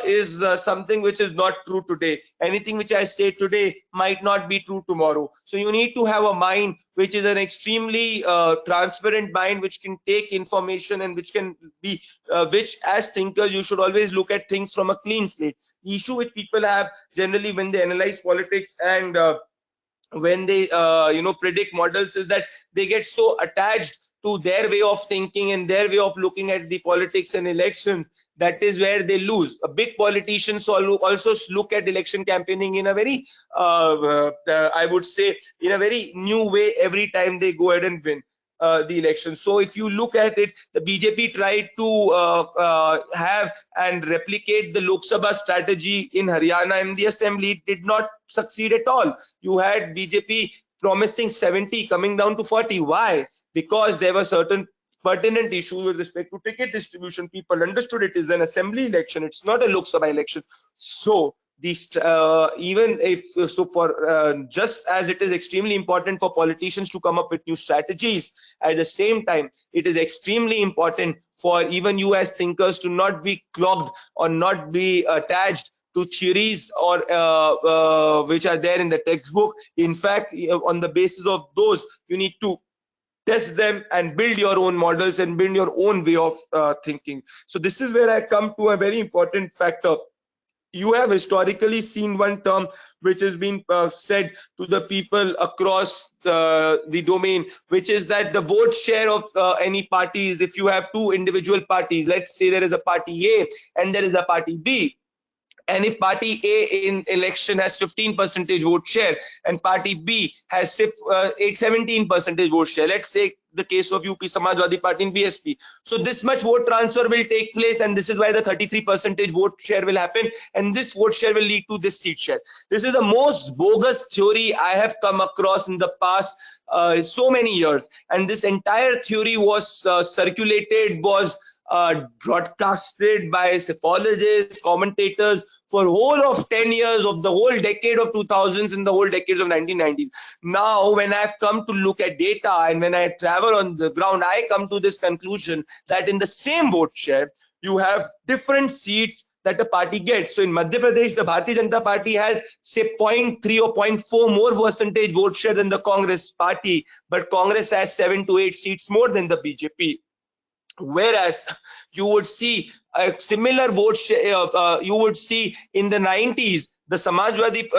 S3: is something which is not true today. Anything which I say today might not be true tomorrow. So you need to have a mind which is an extremely transparent mind, which can take information and which can be, which as thinkers you should always look at things from a clean slate. The issue which people have generally when they analyze politics and when they predict models is that they get so attached to their way of thinking and their way of looking at the politics and elections. That is where they lose. A big politicians also look at election campaigning in a very I would say in a very new way every time they go ahead and win the election. So if you look at it, the BJP tried to have and replicate the Lok Sabha strategy in Haryana in the Assembly. It did not succeed at all. You had BJP promising 70 coming down to 40. Why? Because there were certain pertinent issues with respect to ticket distribution. People understood it is an Assembly election, it's not a Lok Sabha election. So these even if so, for just as it is extremely important for politicians to come up with new strategies, at the same time it is extremely important for even you as thinkers to not be clogged or not be attached to theories or which are there in the textbook. In fact, on the basis of those, you need to test them and build your own models and build your own way of thinking. So this is where I come to a very important factor. You have historically seen one term which has been said to the people across the domain, which is that the vote share of any parties, if you have two individual parties, let's say there is a party A and there is a party B, and if party A in election has 15% vote share and party B has 17% vote share, let's take the case of UP Samajwadi Party and BSP. So this much vote transfer will take place, and this is why the 33% vote share will happen, and this vote share will lead to this seat share. This is the most bogus theory I have come across in the past so many years, and this entire theory was circulated, was broadcasted by psephologists, commentators for whole of 10 years of the whole decade of 2000s and the whole decades of 1990s. Now, when I've come to look at data and when I travel on the ground, I come to this conclusion that in the same vote share, you have different seats that the party gets. So in Madhya Pradesh, the Bharatiya Janata Party has say 0.3 or 0.4 more percentage vote share than the Congress party, but Congress has 7 to 8 seats more than the BJP. Whereas you would see a similar vote share, you would see in the 90s the Samajwadi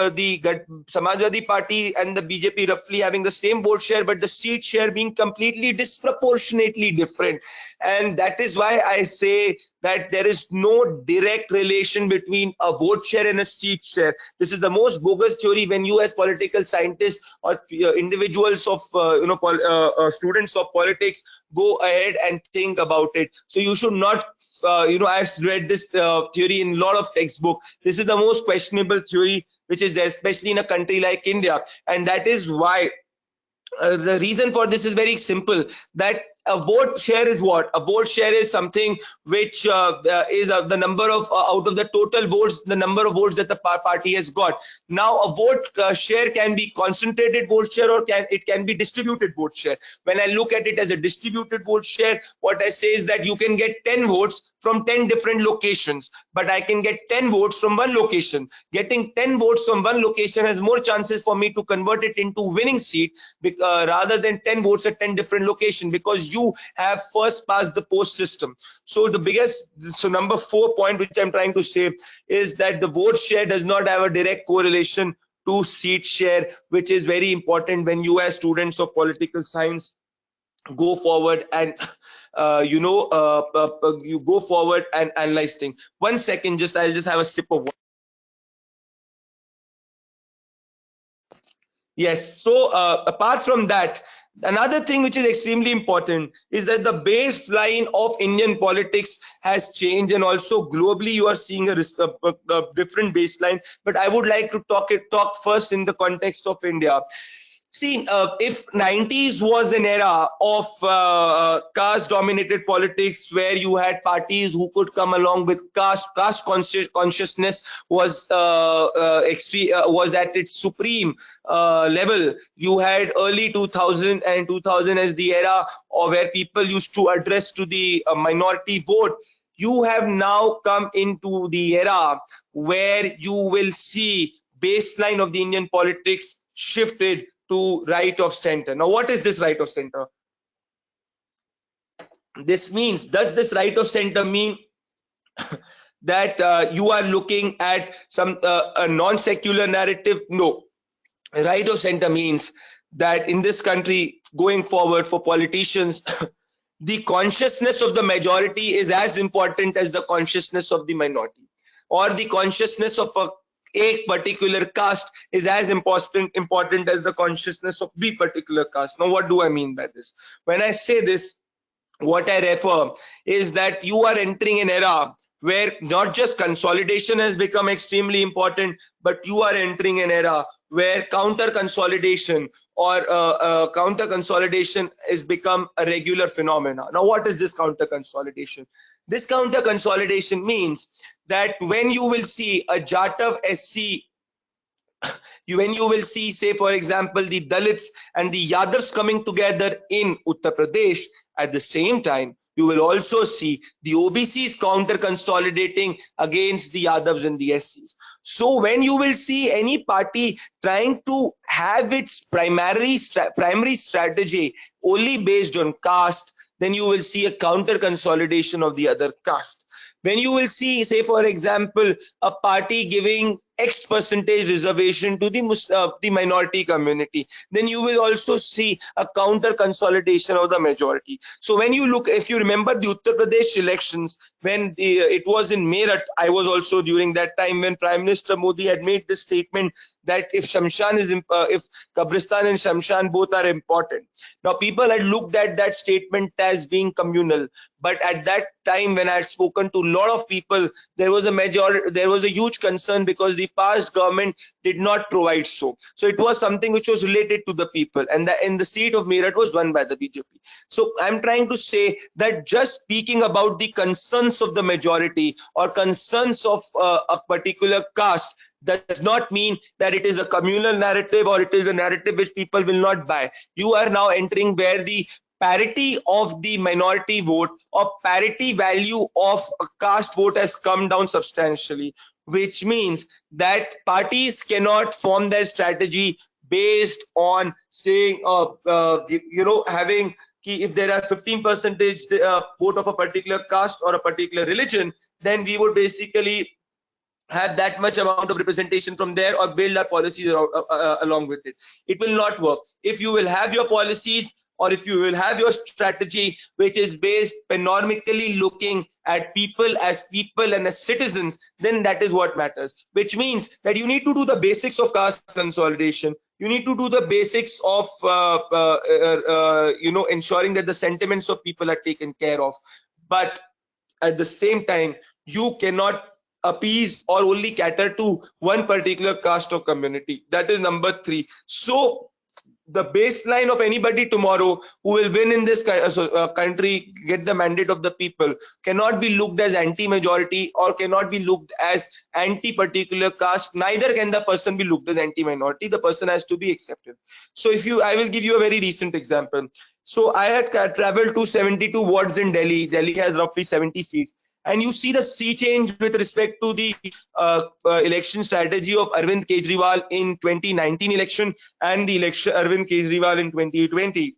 S3: Party and the BJP roughly having the same vote share, but the seat share being completely disproportionately different. And that is why I say that there is no direct relation between a vote share and a seat share. This is the most bogus theory when you as political scientists or individuals of students of politics go ahead and think about it. So you should not I've read this theory in a lot of textbook. This is the most questionable theory which is there, especially in a country like India, and that is why the reason for this is very simple, that a vote share is what? A vote share is something which is the number of out of the total votes, the number of votes that the party has got. Now a vote share can be concentrated vote share, or it can be distributed vote share. When I look at it as a distributed vote share, what I say is that you can get 10 votes from 10 different locations, but I can get 10 votes from one location. Getting 10 votes from one location has more chances for me to convert it into winning seat rather than 10 votes at 10 different locations, because you have first past the post system. So number 4 point which I'm trying to say is that the vote share does not have a direct correlation to seat share, which is very important when you as students of political science go forward and you go forward and analyze things. 1 second, I'll just have a sip of water. Yes, so apart from that, another thing which is extremely important is that the baseline of Indian politics has changed, and also globally you are seeing a different baseline. But I would like to talk first in the context of India. See, if 90s was an era of caste-dominated politics, where you had parties who could come along with caste consciousness was at its supreme level. You had early 2000 and 2000 as the era where people used to address to the minority vote. You have now come into the era where you will see baseline of the Indian politics shifted to right of center. Now, what is this right of center? Does this right of center mean that you are looking at some a non-secular narrative? No. Right of center means that in this country, going forward for politicians, the consciousness of the majority is as important as the consciousness of the minority, or the consciousness of a particular caste is as important as the consciousness of the particular caste. Now, what do I mean by this? When I say this, what I refer is that you are entering an era where not just consolidation has become extremely important, but you are entering an era where counter consolidation has become a regular phenomena. Now, what is this counter consolidation? This counter consolidation means that when you will see a Jatav SC, when you will see, say for example, the Dalits and the Yadavs coming together in Uttar Pradesh, at the same time you will also see the OBCs counter consolidating against the Yadavs and the SCs. So when you will see any party trying to have its primary strategy only based on caste, then you will see a counter consolidation of the other caste. When you will see, say for example, a party giving X percentage reservation to the minority community, then you will also see a counter consolidation of the majority. So when you look, if you remember the Uttar Pradesh elections, when it was in Meerut, I was also during that time when Prime Minister Modi had made this statement that if Kabristan and Shamshan both are important. Now people had looked at that statement as being communal, but at that time when I had spoken to a lot of people, there was a huge concern because the past government did not provide so. So it was something which was related to the people, and the seat of Meerut was won by the BJP. So I'm trying to say that just speaking about the concerns of the majority or concerns of a particular caste does not mean that it is a communal narrative or it is a narrative which people will not buy. You are now entering where the parity of the minority vote or parity value of a caste vote has come down substantially, which means that parties cannot form their strategy based on saying, having if there are 15% vote of a particular caste or a particular religion, then we would basically have that much amount of representation from there or build our policies along with it. It will not work. If you will have your policies or if you will have your strategy which is based panormically looking at people and as citizens, then that is what matters. Which means that you need to do the basics of caste consolidation. You need to do the basics of ensuring that the sentiments of people are taken care of. But at the same time, you cannot appease or only cater to one particular caste or community. That is number 3. So the baseline of anybody tomorrow who will win in this country, get the mandate of the people, cannot be looked as anti-majority or cannot be looked as anti-particular caste. Neither can the person be looked as anti-minority. The person has to be accepted. So I will give you a very recent example. So I had traveled to 72 wards in Delhi. Delhi has roughly 70 seats. And you see the sea change with respect to the election strategy of Arvind Kejriwal in 2019 election and the election Arvind Kejriwal in 2020.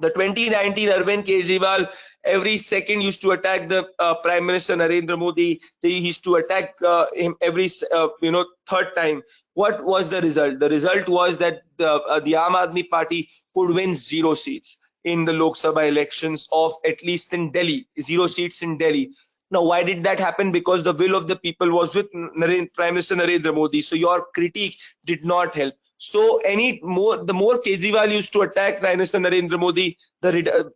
S3: The 2019 Arvind Kejriwal every second used to attack the Prime Minister Narendra Modi. He used to attack him every third time. What was the result? The result was that the Aam Aadmi Party could win 0 seats in the Lok Sabha elections of at least in Delhi, 0 seats in Delhi. Now, why did that happen? Because the will of the people was with Prime Minister Narendra Modi. So your critique did not help. So the more Kejriwal used to attack Prime Minister Narendra Modi, the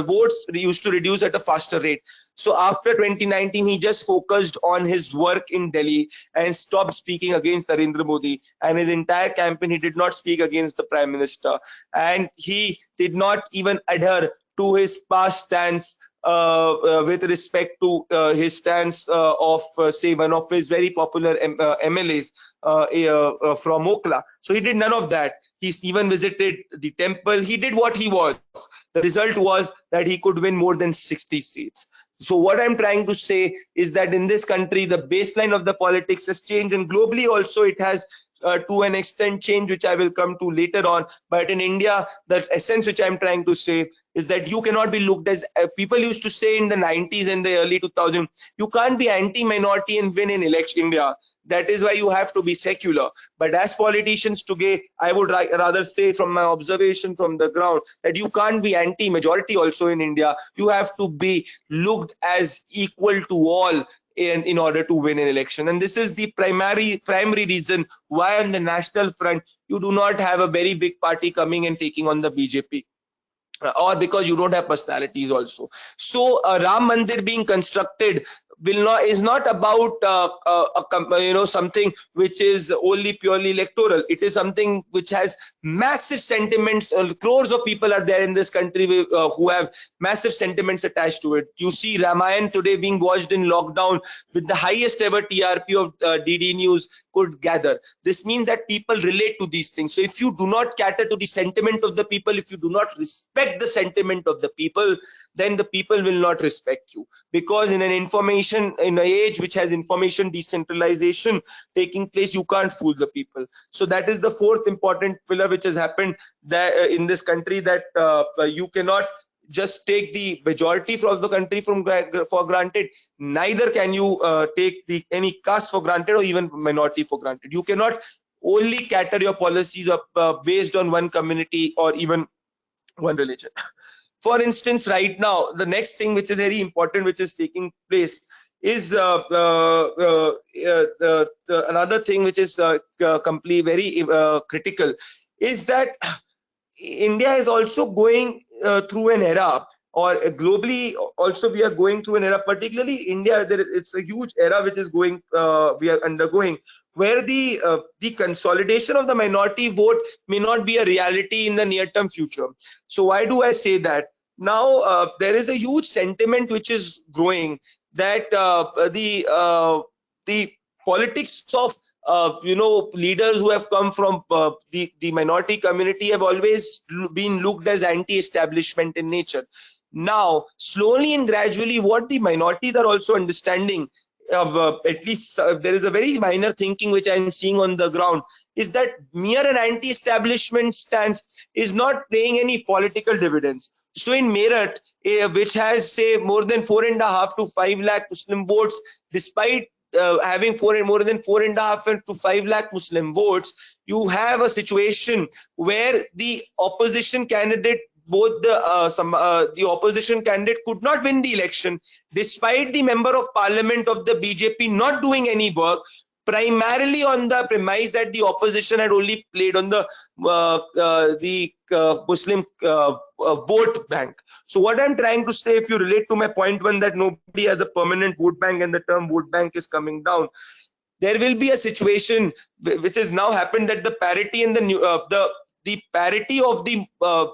S3: votes used to reduce at a faster rate. So after 2019, he just focused on his work in Delhi and stopped speaking against Narendra Modi. And his entire campaign, he did not speak against the Prime Minister. And he did not even adhere to his past stance with respect to his stance of, say, one of his very popular MLAs from Okla. So he did none of that. He's even visited the temple. He did what he was. The result was that he could win more than 60 seats. So what I'm trying to say is that in this country, the baseline of the politics has changed, and globally also it has to an extent changed, which I will come to later on. But in India, the essence which I'm trying to say is that you cannot be looked as people used to say in the 90s and the early 2000s, you can't be anti-minority and win in election India. That is why you have to be secular. But as politicians today, I would rather say from my observation from the ground that you can't be anti-majority also in India. You have to be looked as equal to all in order to win an election. And this is the primary reason why on the national front, you do not have a very big party coming and taking on the BJP. Or because you don't have personalities also. So Ram Mandir being constructed is not about something which is only purely electoral. It is something which has massive sentiments. Crores of people are there in this country who have massive sentiments attached to it. You see Ramayan today being watched in lockdown with the highest ever TRP of DD News could gather. This means that people relate to these things. So if you do not cater to the sentiment of the people, if you do not respect the sentiment of the people, then the people will not respect you. Because in an age which has information decentralization taking place, you can't fool the people. So that is the fourth important pillar which has happened in this country, that you cannot just take the majority of the country for granted. Neither can you take any caste for granted or even minority for granted. You cannot only cater your policies based on one community or even one religion. For instance, right now, the next thing which is very important, which is taking place, is another thing which is completely very critical, is that India is also going through an era, or globally also we are going through an era, particularly India. It's a huge era which is we are undergoing, where the consolidation of the minority vote may not be a reality in the near-term future. So why do I say that? Now there is a huge sentiment which is growing that the politics of leaders who have come from the minority community have always been looked as anti-establishment in nature. Now, slowly and gradually, what the minorities are also understanding, at least there is a very minor thinking which I am seeing on the ground, is that mere an anti-establishment stance is not paying any political dividends. So in Meerut, which has, say, more than 4.5 to 5 lakh Muslim votes, despite having more than 4.5 to 5 lakh Muslim votes, you have a situation where the opposition candidate, both the opposition candidate could not win the election, despite the member of parliament of the BJP not doing any work, primarily on the premise that the opposition had only played on the Muslim vote bank. So what I'm trying to say, if you relate to my point one, that nobody has a permanent vote bank and the term vote bank is coming down, there will be a situation which has now happened, that the parity in the parity of the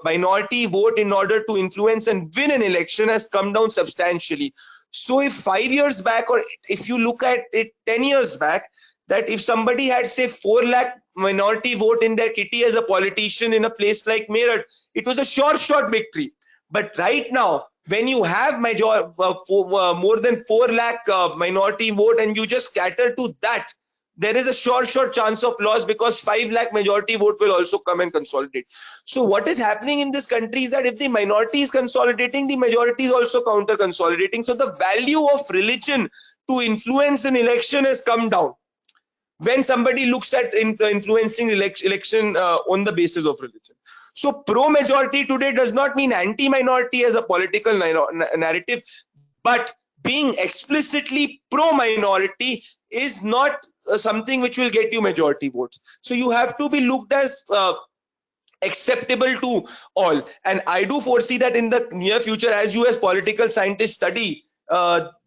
S3: minority vote in order to influence and win an election has come down substantially. So if 5 years back, or if you look at it 10 years back, that if somebody had, say, 4 lakh minority vote in their kitty as a politician in a place like Meerut, it was a short victory. But right now, when you have more than 4 lakh minority vote and you just cater to that, there is a short chance of loss, because 5 lakh majority vote will also come and consolidate. So what is happening in this country is that if the minority is consolidating, the majority is also counter consolidating. So the value of religion to influence an election has come down when somebody looks at influencing election on the basis of religion. So pro-majority today does not mean anti-minority as a political narrative, but being explicitly pro-minority is not something which will get you majority votes. So you have to be looked as acceptable to all. And I do foresee that in the near future, as you as political scientists study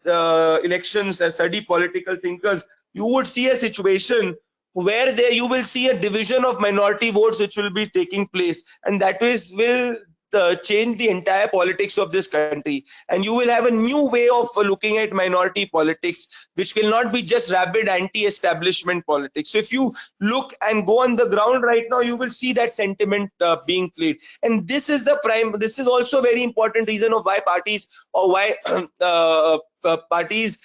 S3: elections, study political thinkers, you would see a situation where there you will see a division of minority votes which will be taking place, and that will change the entire politics of this country, and you will have a new way of looking at minority politics, which will not be just rabid anti-establishment politics. So if you look and go on the ground right now, you will see that sentiment being played. And this is also a very important reason of why parties, or why parties,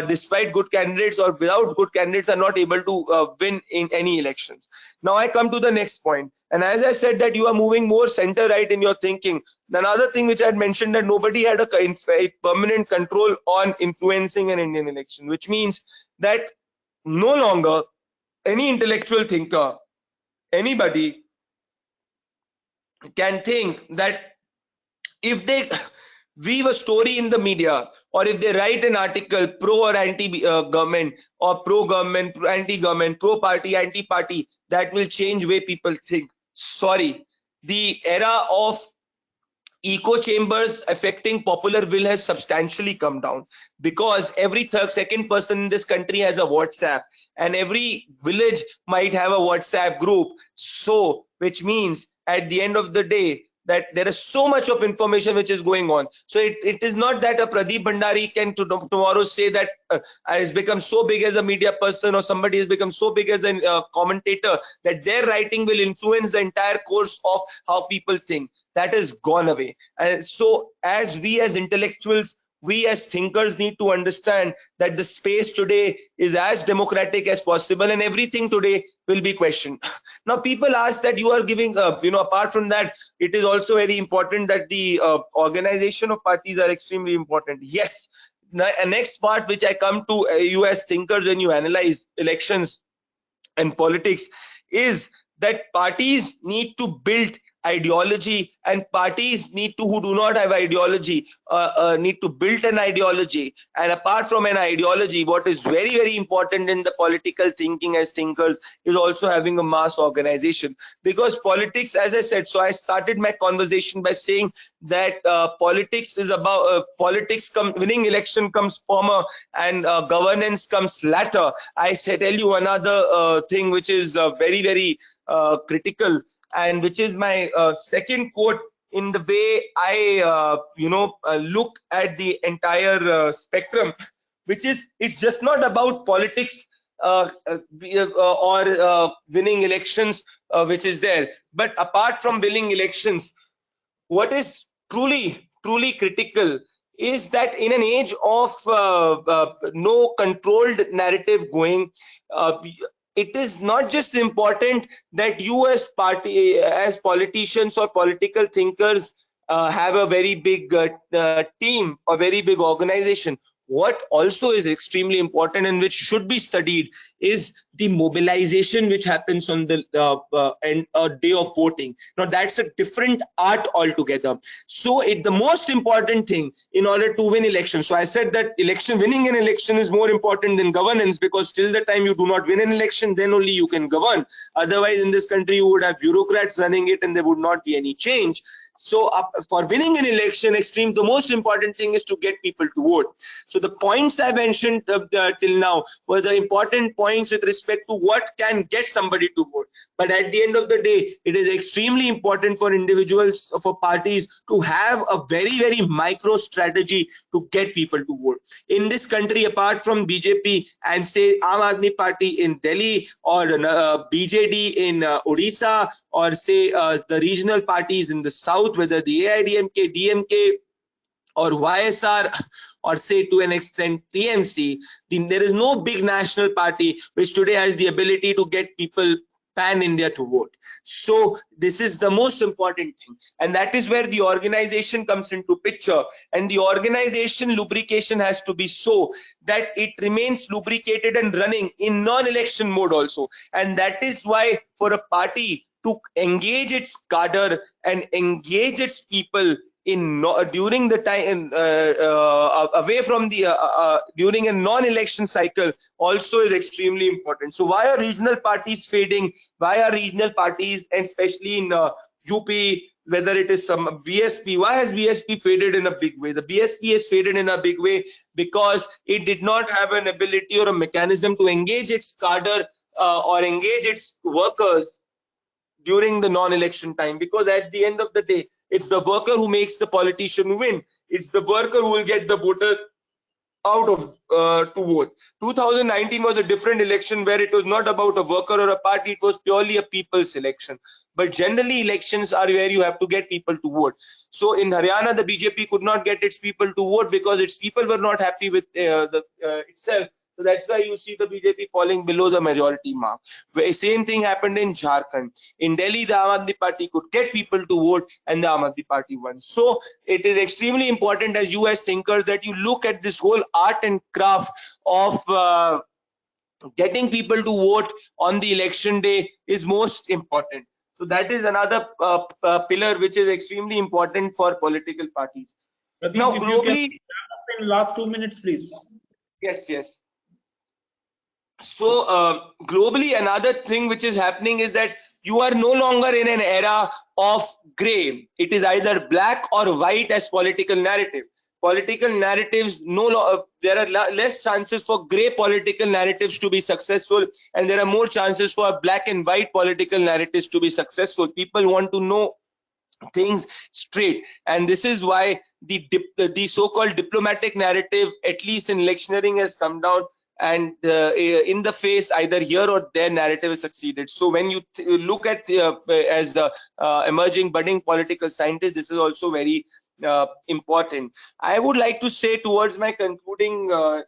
S3: despite good candidates or without good candidates, are not able to win in any elections. Now I come to the next point, and as I said that you are moving more center right in your thinking. Another thing which I had mentioned, that nobody had a permanent control on influencing an Indian election, which means that no longer any intellectual thinker, anybody can think that if they weave a story in the media, or if they write an article pro or anti government, or pro government, anti government, pro party, anti party, that will change way people think. Sorry, the era of echo chambers affecting popular will has substantially come down, because every second person in this country has a WhatsApp, and every village might have a WhatsApp group. So which means at the end of the day, that there is so much of information which is going on. So it is not that a Pradeep Bhandari can tomorrow say that has become so big as a media person, or somebody has become so big as a commentator, that their writing will influence the entire course of how people think. That has gone away. And so as we as intellectuals, we as thinkers need to understand that the space today is as democratic as possible, and everything today will be questioned. Now people ask that you are giving apart from that, it is also very important that the organization of parties are extremely important. Yes, the next part which I come to, you as thinkers, when you analyze elections and politics, is that parties need to build ideology, and parties who do not have ideology need to build an ideology. And apart from an ideology, what is very, very important in the political thinking as thinkers is also having a mass organization. Because politics, as I said, so I started my conversation by saying that politics is about winning election comes former, and governance comes latter. I tell you another thing which is very, very critical, and which is my second quote in the way I look at the entire spectrum, which is, it's just not about politics or winning elections, which is there, but apart from winning elections, what is truly critical is that in an age of no controlled narrative going, it is not just important that you as politicians or political thinkers have a very big team or very big organization. what also is extremely important and which should be studied is the mobilization which happens on the day of voting. Now that's a different art altogether. So the most important thing in order to win election, so I said that winning an election is more important than governance, because till the time you do not win an election, then only you can govern. Otherwise in this country you would have bureaucrats running it and there would not be any change. So for winning an election, the most important thing is to get people to vote. So the points I mentioned till now were the important points with respect to what can get somebody to vote. But at the end of the day, it is extremely important for individuals, for parties, to have a very, very micro strategy to get people to vote. In this country, apart from BJP and say Aam Aadmi Party in Delhi, or BJD in Odisha, or say the regional parties in the south, whether the AIDMK, DMK, or YSR, or say to an extent TMC, there is no big national party which today has the ability to get people pan-India to vote. So this is the most important thing, and that is where the organization comes into picture. And the organization lubrication has to be so that it remains lubricated and running in non-election mode also. And that is why for a party to engage its cadre and engage its people during the time away from the during a non-election cycle also is extremely important. So why are regional parties fading? Why are regional parties, and especially in UP, whether it is some BSP, why has BSP faded in a big way? The BSP has faded in a big way because it did not have an ability or a mechanism to engage its cadre or engage its workers during the non-election time, because at the end of the day, it's the worker who makes the politician win. It's the worker who will get the voter out of to vote. 2019 was a different election where it was not about a worker or a party, it was purely a people's election. But generally elections are where you have to get people to vote. So in Haryana, the BJP could not get its people to vote because its people were not happy with itself. So that's why you see the BJP falling below the majority mark. The same thing happened in Jharkhand. In Delhi, the Aam Aadmi Party could get people to vote and the Aam Aadmi Party won. So it is extremely important, as you as thinkers, that you look at this whole art and craft of getting people to vote on the election day is most important. So that is another pillar which is extremely important for political parties.
S1: Pradeep,
S3: Now
S1: if you can
S3: globally,
S1: wrap up in last 2 minutes, please.
S3: yes. So globally, another thing which is happening is that you are no longer in an era of gray. It is either black or white as political narrative. Political narratives, there are less chances for gray political narratives to be successful, and there are more chances for black and white political narratives to be successful. People want to know things straight, and this is why the so-called diplomatic narrative, at least in electioneering, has come down, and in the face either here or there narrative has succeeded. So when you look at as the emerging budding political scientist, this is also very important. I would like to say towards my concluding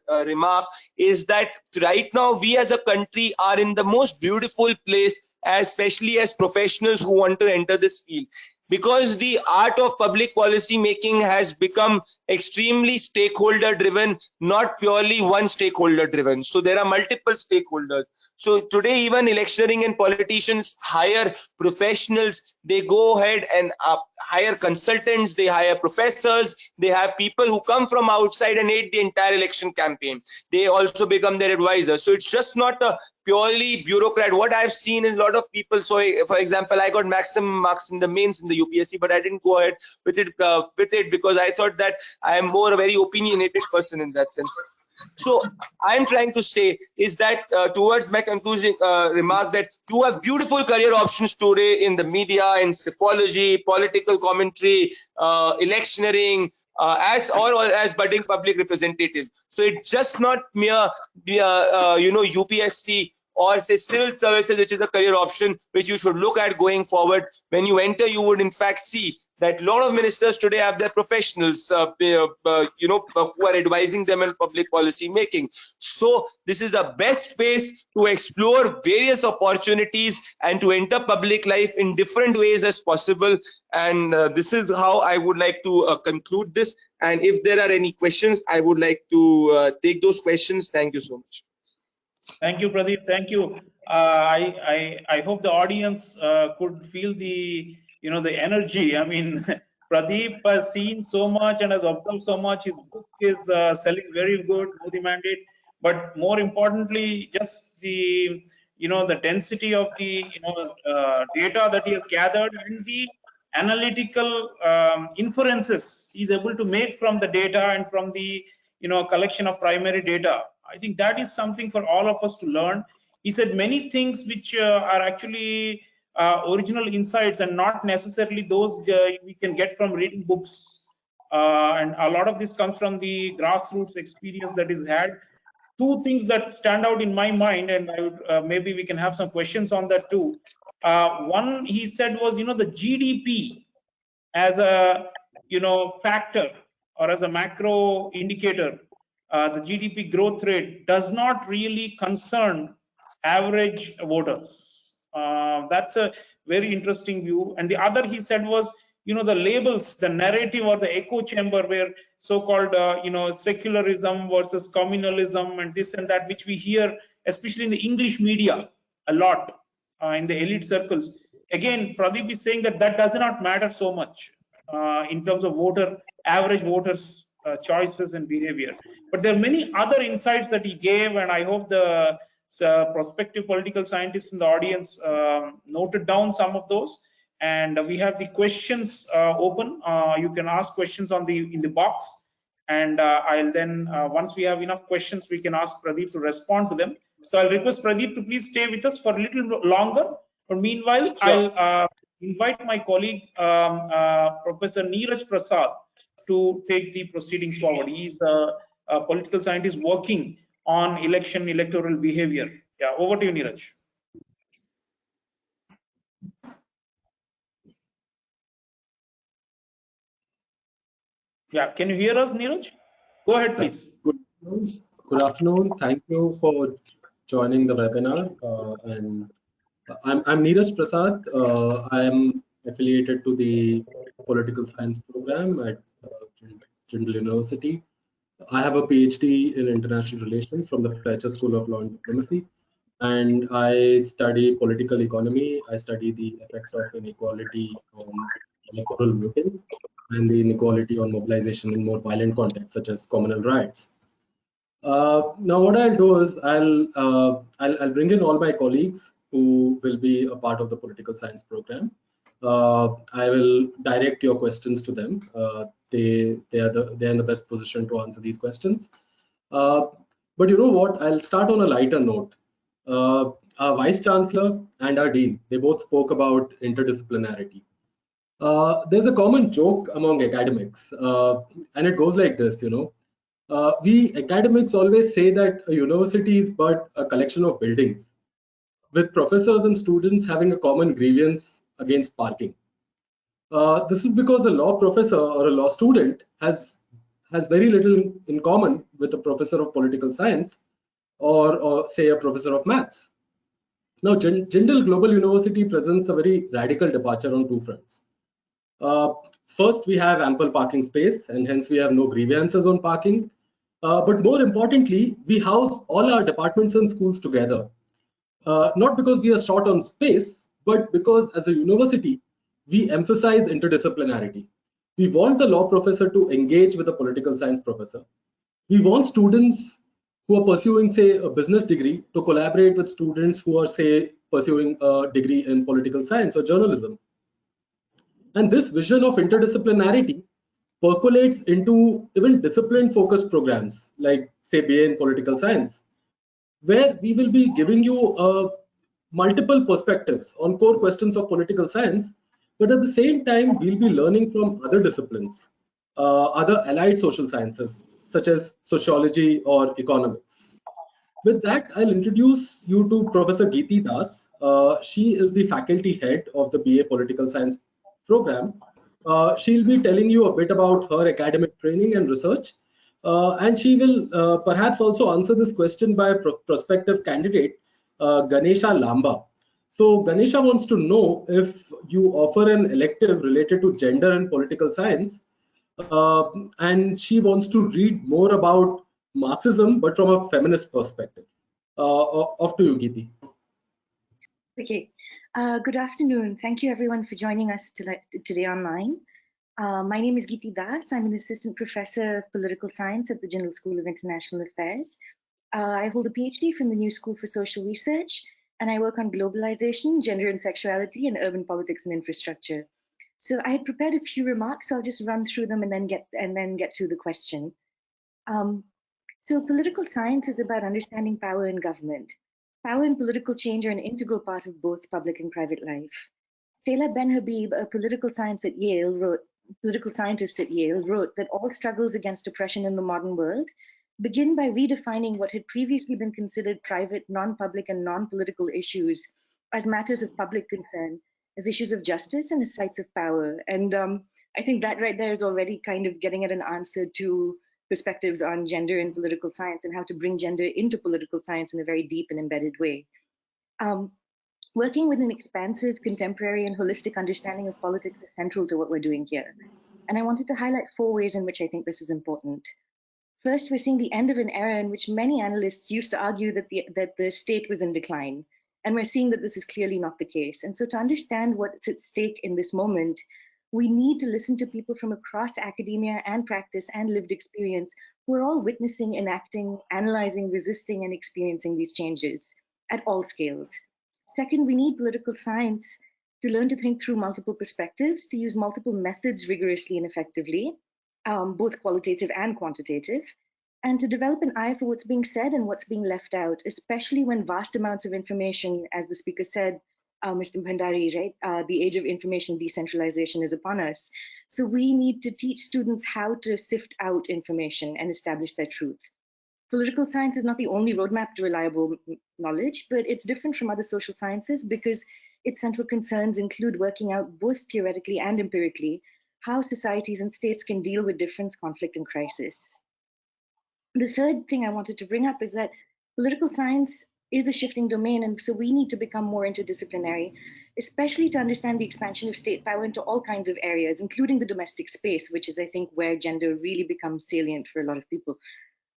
S3: remark is that right now we as a country are in the most beautiful place, especially as professionals who want to enter this field, because the art of public policy making has become extremely stakeholder driven, not purely one stakeholder driven. So there are multiple stakeholders. So today even electioneering and politicians hire professionals. They go ahead and hire consultants, they hire professors, they have people who come from outside and aid the entire election campaign. They also become their advisors. So it's just not a purely bureaucrat. What I've seen is a lot of people. So for example, I got maximum marks in the mains in the UPSC, but I didn't go ahead with it because I thought that I am more a very opinionated person in that sense. So I'm trying to say is that towards my conclusion remark, that you have beautiful career options today in the media, in psephology, political commentary, electioneering, as budding public representative. So it's just not mere UPSC or say civil services, which is a career option which you should look at going forward. When you enter, you would in fact see that a lot of ministers today have their professionals who are advising them in public policy making. So this is the best space to explore various opportunities and to enter public life in different ways as possible. And this is how I would like to conclude this. And if there are any questions, I would like to take those questions. Thank you so much.
S1: Thank you, Pradeep. Thank you. I hope the audience could feel the the energy. I mean, Pradeep has seen so much and has observed so much. His book is selling very good, Modi Mandate. But more importantly, just the the density of the data that he has gathered and the analytical inferences he's able to make from the data and from the collection of primary data. I think that is something for all of us to learn. He said many things which are actually original insights and not necessarily those we can get from reading books. And a lot of this comes from the grassroots experience that is had. Two things that stand out in my mind, and I would maybe we can have some questions on that too. One he said was the GDP as a factor or as a macro indicator. The GDP growth rate does not really concern average voters. That's a very interesting view. And the other he said was the labels, the narrative or the echo chamber where so-called secularism versus communalism and this and that, which we hear especially in the English media a lot in the elite circles. Again, Pradeep is saying that does not matter so much in terms of average voters choices and behavior. But there are many other insights that he gave, and I hope the prospective political scientists in the audience noted down some of those. And we have the questions open. You can ask questions in the box, and I'll then once we have enough questions, we can ask Pradeep to respond to them. So I'll request Pradeep to please stay with us for a little longer. But meanwhile,
S3: Sure.
S1: I'll invite my colleague, Professor Neeraj Prasad, to take the proceedings forward. He's a political scientist working on electoral behavior. Yeah, over to you, Neeraj. Yeah, can you hear us, Neeraj? Go ahead, please.
S4: Good afternoon. Thank you for joining the webinar. And I'm Neeraj Prasad. I am affiliated to the political science program at Jindal University. I have a PhD in international relations from the Fletcher School of Law and Diplomacy, and I study political economy. I study the effects of inequality on electoral voting and the inequality on mobilization in more violent contexts, such as communal riots. Now, what I'll do is I'll bring in all my colleagues who will be a part of the political science program. I will direct your questions to them. They're in the best position to answer these questions. But you know what? I'll start on a lighter note. Our Vice Chancellor and our Dean, they both spoke about interdisciplinarity. There's a common joke among academics, and it goes like this, we academics always say that a university is but a collection of buildings, with professors and students having a common grievance against parking. This is because a law professor or a law student has very little in common with a professor of political science or say a professor of maths. Now, Jindal Global University presents a very radical departure on two fronts. First, we have ample parking space, and hence we have no grievances on parking. But more importantly, we house all our departments and schools together. Not because we are short on space, but because as a university, we emphasize interdisciplinarity. We want the law professor to engage with a political science professor. We want students who are pursuing, say, a business degree to collaborate with students who are, say, pursuing a degree in political science or journalism. And this vision of interdisciplinarity percolates into even discipline-focused programs like, say, BA in political science, where we will be giving you multiple perspectives on core questions of political science, but at the same time, we'll be learning from other disciplines, other allied social sciences, such as sociology or economics. With that, I'll introduce you to Professor Geeti Das. She is the faculty head of the BA Political Science program. She'll be telling you a bit about her academic training and research, and she will perhaps also answer this question by a prospective candidate, Ganesha Lamba. So Ganesha wants to know if you offer an elective related to gender and political science, and she wants to read more about Marxism, but from a feminist perspective. Off to you, Geeti.
S5: Okay. Good afternoon. Thank you, everyone, for joining us today online. My name is Geeti Das. I'm an assistant professor of political science at the Jindal School of International Affairs. I hold a PhD from the New School for Social Research, and I work on globalization, gender and sexuality, and urban politics and infrastructure. So I had prepared a few remarks, so I'll just run through them and then get to the question. So political science is about understanding power in government. Power and political change are an integral part of both public and private life. Saila Ben Habib, a political scientist at Yale, wrote that all struggles against oppression in the modern world begin by redefining what had previously been considered private, non-public, and non-political issues as matters of public concern, as issues of justice and as sites of power. And I think that right there is already kind of getting at an answer to perspectives on gender in political science and how to bring gender into political science in a very deep and embedded way. Working with an expansive, contemporary, and holistic understanding of politics is central to what we're doing here. And I wanted to highlight 4 ways in which I think this is important. First, we're seeing the end of an era in which many analysts used to argue that the state was in decline. And we're seeing that this is clearly not the case. And so to understand what's at stake in this moment, we need to listen to people from across academia and practice and lived experience who are all witnessing, enacting, analyzing, resisting, and experiencing these changes at all scales. Second, we need political science to learn to think through multiple perspectives, to use multiple methods rigorously and effectively, both qualitative and quantitative, and to develop an eye for what's being said and what's being left out, especially when vast amounts of information, as the speaker said, Mr. Bhandari, right? The age of information decentralization is upon us. So we need to teach students how to sift out information and establish their truth. Political science is not the only roadmap to reliable knowledge, but it's different from other social sciences because its central concerns include working out both theoretically and empirically how societies and states can deal with difference, conflict, and crisis. The third thing I wanted to bring up is that political science is a shifting domain, and so we need to become more interdisciplinary, especially to understand the expansion of state power into all kinds of areas, including the domestic space, which is, I think, where gender really becomes salient for a lot of people.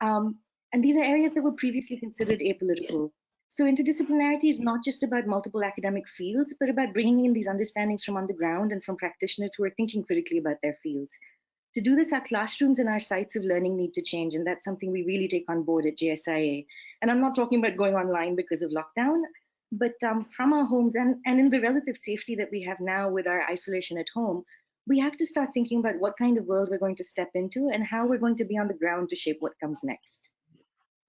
S5: And these are areas that were previously considered apolitical. So interdisciplinarity is not just about multiple academic fields, but about bringing in these understandings from on the ground and from practitioners who are thinking critically about their fields. To do this, our classrooms and our sites of learning need to change, and that's something we really take on board at JSIA. And I'm not talking about going online because of lockdown, but from our homes and in the relative safety that we have now with our isolation at home, we have to start thinking about what kind of world we're going to step into and how we're going to be on the ground to shape what comes next.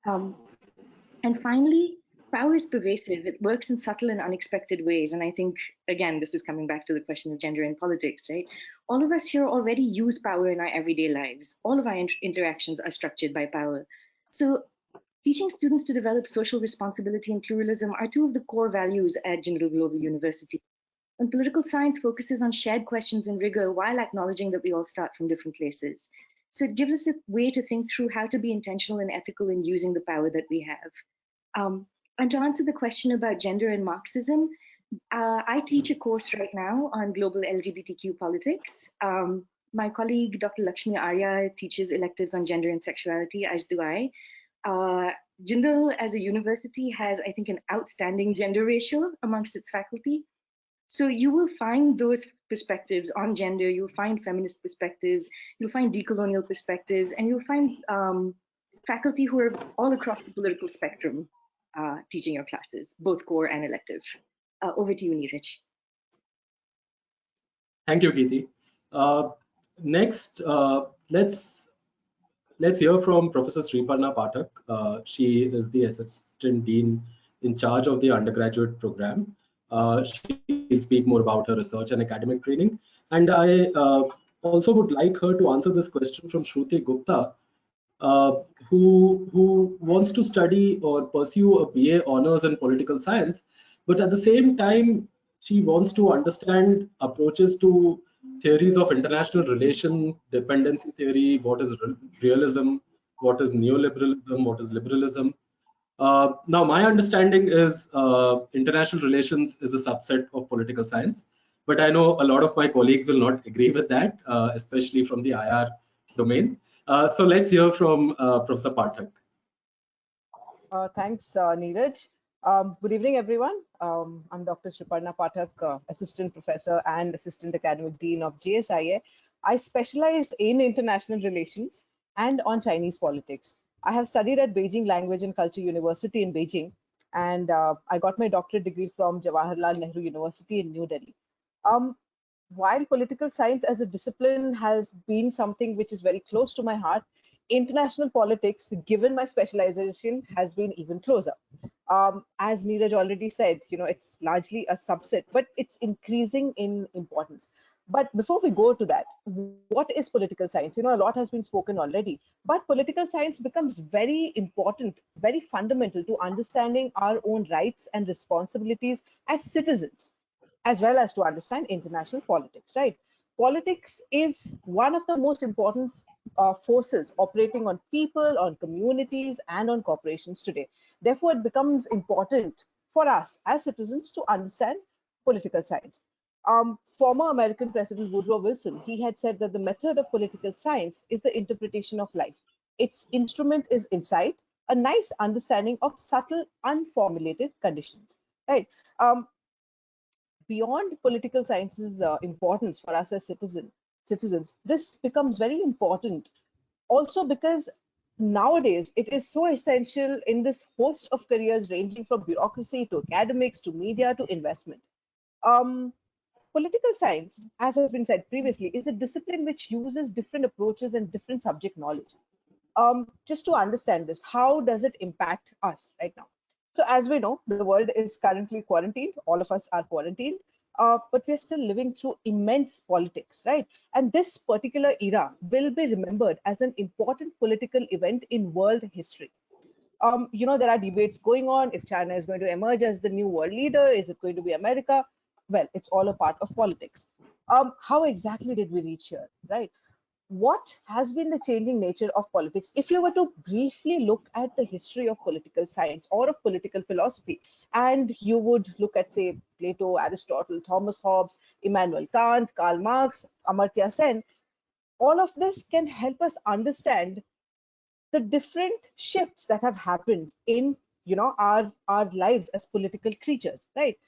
S5: And finally, power is pervasive. It works in subtle and unexpected ways. And I think, again, this is coming back to the question of gender in politics, right? All of us here already use power in our everyday lives. All of our interactions are structured by power. So teaching students to develop social responsibility and pluralism are 2 of the core values at Jindal Global University. And political science focuses on shared questions and rigor while acknowledging that we all start from different places. So it gives us a way to think through how to be intentional and ethical in using the power that we have. And to answer the question about gender and Marxism, I teach a course right now on global LGBTQ politics. My colleague, Dr. Lakshmi Arya, teaches electives on gender and sexuality, as do I. Jindal as a university has, I think, an outstanding gender ratio amongst its faculty. So you will find those perspectives on gender, you'll find feminist perspectives, you'll find decolonial perspectives, and you'll find faculty who are all across the political spectrum teaching your classes, both core and elective. Over to you, Neeraj.
S4: Thank you, Geeti. Next, let's hear from Professor Sriparna Pathak. She is the Assistant Dean in charge of the undergraduate program. She'll speak more about her research and academic training. And I also would like her to answer this question from Shruti Gupta, who wants to study or pursue a BA honors in political science, but at the same time, she wants to understand approaches to theories of international relation, dependency theory, what is realism, what is neoliberalism, what is liberalism. Now, my understanding is international relations is a subset of political science, but I know a lot of my colleagues will not agree with that, especially from the IR domain. So let's hear from Professor Pathak.
S6: Thanks, Neeraj. Good evening, everyone. I'm Dr. Shriparna Pathak, Assistant Professor and Assistant Academic Dean of JSIA. I specialize in international relations and on Chinese politics. I have studied at Beijing Language and Culture University in Beijing, and I got my doctorate degree from Jawaharlal Nehru University in New Delhi. While political science as a discipline has been something which is very close to my heart, international politics, given my specialization, has been even closer. As Neeraj already said, it's largely a subset, but it's increasing in importance. But before we go to that, what is political science? A lot has been spoken already, but political science becomes very important, very fundamental to understanding our own rights and responsibilities as citizens, as well as to understand international politics, right? Politics is one of the most important forces operating on people, on communities, and on corporations today. Therefore, it becomes important for us as citizens to understand political science. Former American President Woodrow Wilson, he had said that the method of political science is the interpretation of life. Its instrument is insight, a nice understanding of subtle, unformulated conditions, right? Beyond political science's importance for us as citizens, this becomes very important also because nowadays it is so essential in this host of careers ranging from bureaucracy to academics to media to investment. Um, Political science, as has been said previously, is a discipline which uses different approaches and different subject knowledge. Just to understand this, how does it impact us right now? So as we know, the world is currently quarantined. All of us are quarantined, but we're still living through immense politics, right? And this particular era will be remembered as an important political event in world history. There are debates going on if China is going to emerge as the new world leader. Is it going to be America? Well, it's all a part of politics. How exactly did we reach here, right? What has been the changing nature of politics? If you were to briefly look at the history of political science or of political philosophy, and you would look at, say, Plato, Aristotle, Thomas Hobbes, Immanuel Kant, Karl Marx, Amartya Sen, all of this can help us understand the different shifts that have happened in our lives as political creatures, right?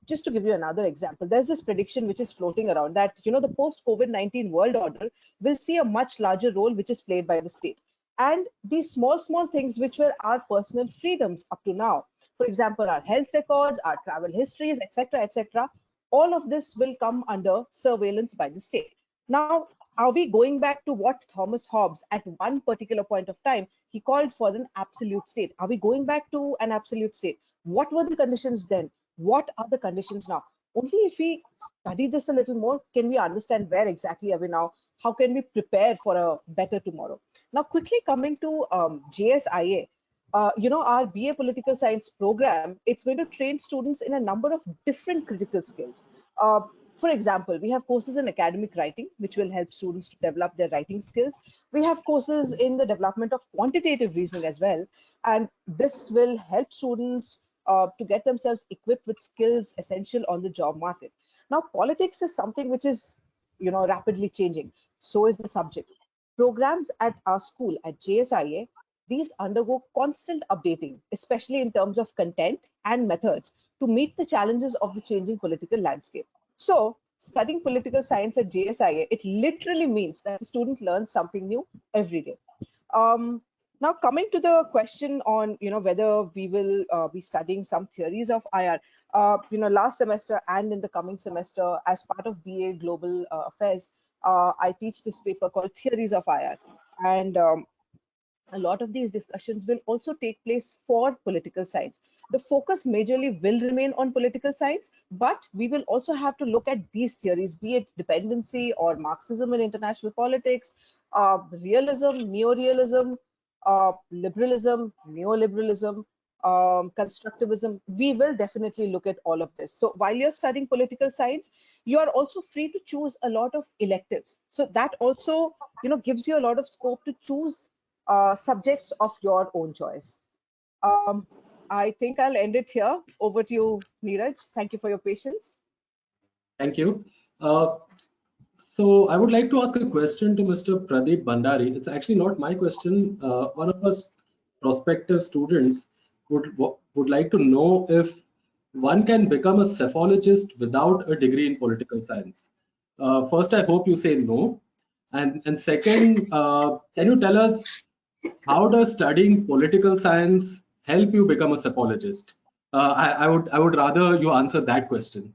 S6: Just to give you another example, there's this prediction which is floating around that the post COVID-19 world order will see a much larger role which is played by the state, and these small things which were our personal freedoms up to now, for example our health records, our travel histories, etc., etc., all of this will come under surveillance by the state. Now, are we going back to what Thomas Hobbes at one particular point of time he called for an absolute state? Are we going back to an absolute state? What were the conditions then? What are the conditions now? Only if we study this a little more can we understand where exactly are we now. How can we prepare for a better tomorrow? Now, quickly coming to JSIA, our BA Political Science program, it's going to train students in a number of different critical skills. For example, we have courses in academic writing, which will help students to develop their writing skills. We have courses in the development of quantitative reasoning as well. And this will help students to get themselves equipped with skills essential on the job market. Now, politics is something which is, rapidly changing. So is the subject. Programs at our school at JSIA, these undergo constant updating, especially in terms of content and methods to meet the challenges of the changing political landscape. So, studying political science at JSIA, it literally means that the student learns something new every day. Now, coming to the question on, whether we will be studying some theories of IR, last semester and in the coming semester, as part of BA Global Affairs, I teach this paper called Theories of IR, and a lot of these discussions will also take place for political science. The focus majorly will remain on political science, but we will also have to look at these theories, be it dependency or Marxism in international politics, realism, neorealism, liberalism, neoliberalism, constructivism. We will definitely look at all of this. So while you're studying political science, you are also free to choose a lot of electives. So that also, gives you a lot of scope to choose subjects of your own choice. I think I'll end it here. Over to you, Neeraj. Thank you for your patience.
S4: Thank you. So I would like to ask a question to Mr. Pradeep Bhandari. It's actually not my question. One of us prospective students would like to know if one can become a psephologist without a degree in political science. First, I hope you say no. And second, can you tell us how does studying political science help you become a psephologist? I would rather you answer that question,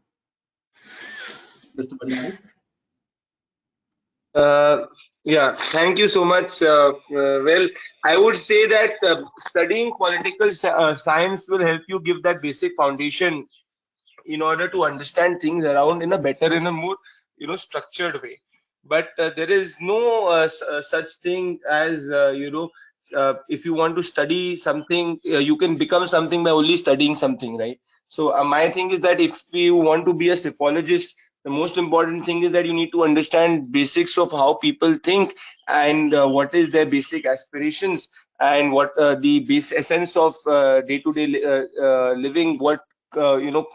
S4: Mr. Bhandari.
S3: Uh, yeah, thank you so much. Well, I would say that studying political science will help you give that basic foundation in order to understand things around in a better, in a more, structured way. But there is no such thing as, if you want to study something, you can become something by only studying something, right? So my thing is that if you want to be a psephologist, the most important thing is that you need to understand basics of how people think, and what is their basic aspirations, and what the base essence of day-to-day living, what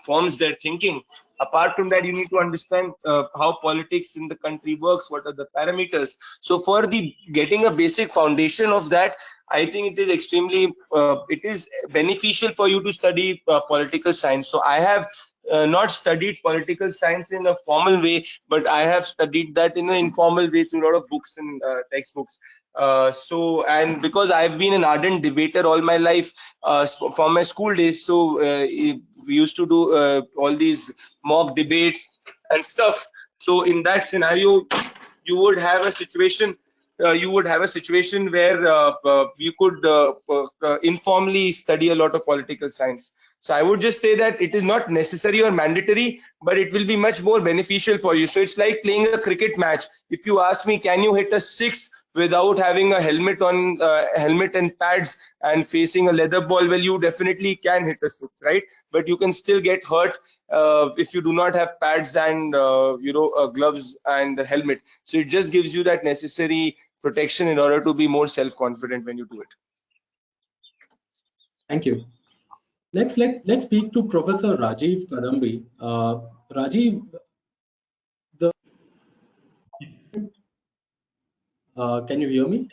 S3: forms their thinking. Apart from that, you need to understand how politics in the country works, what are the parameters. So for the getting a basic foundation of that, I think it is extremely it is beneficial for you to study political science. So I have not studied political science in a formal way, but I have studied that in an informal way through a lot of books and textbooks. And because I've been an ardent debater all my life, from my school days, so we used to do all these mock debates and stuff. So in that scenario, you would have a situation. Where you could informally study a lot of political science. So I would just say that it is not necessary or mandatory, but it will be much more beneficial for you. So it's like playing a cricket match. If you ask me, can you hit a six without having a helmet and pads and facing a leather ball? Well, you definitely can hit a six, right? But you can still get hurt if you do not have pads and gloves and a helmet. So it just gives you that necessary protection in order to be more self-confident when you do it.
S4: Thank you. Next, let's speak to Professor Rajiv Kadambi. Rajiv, can you hear me?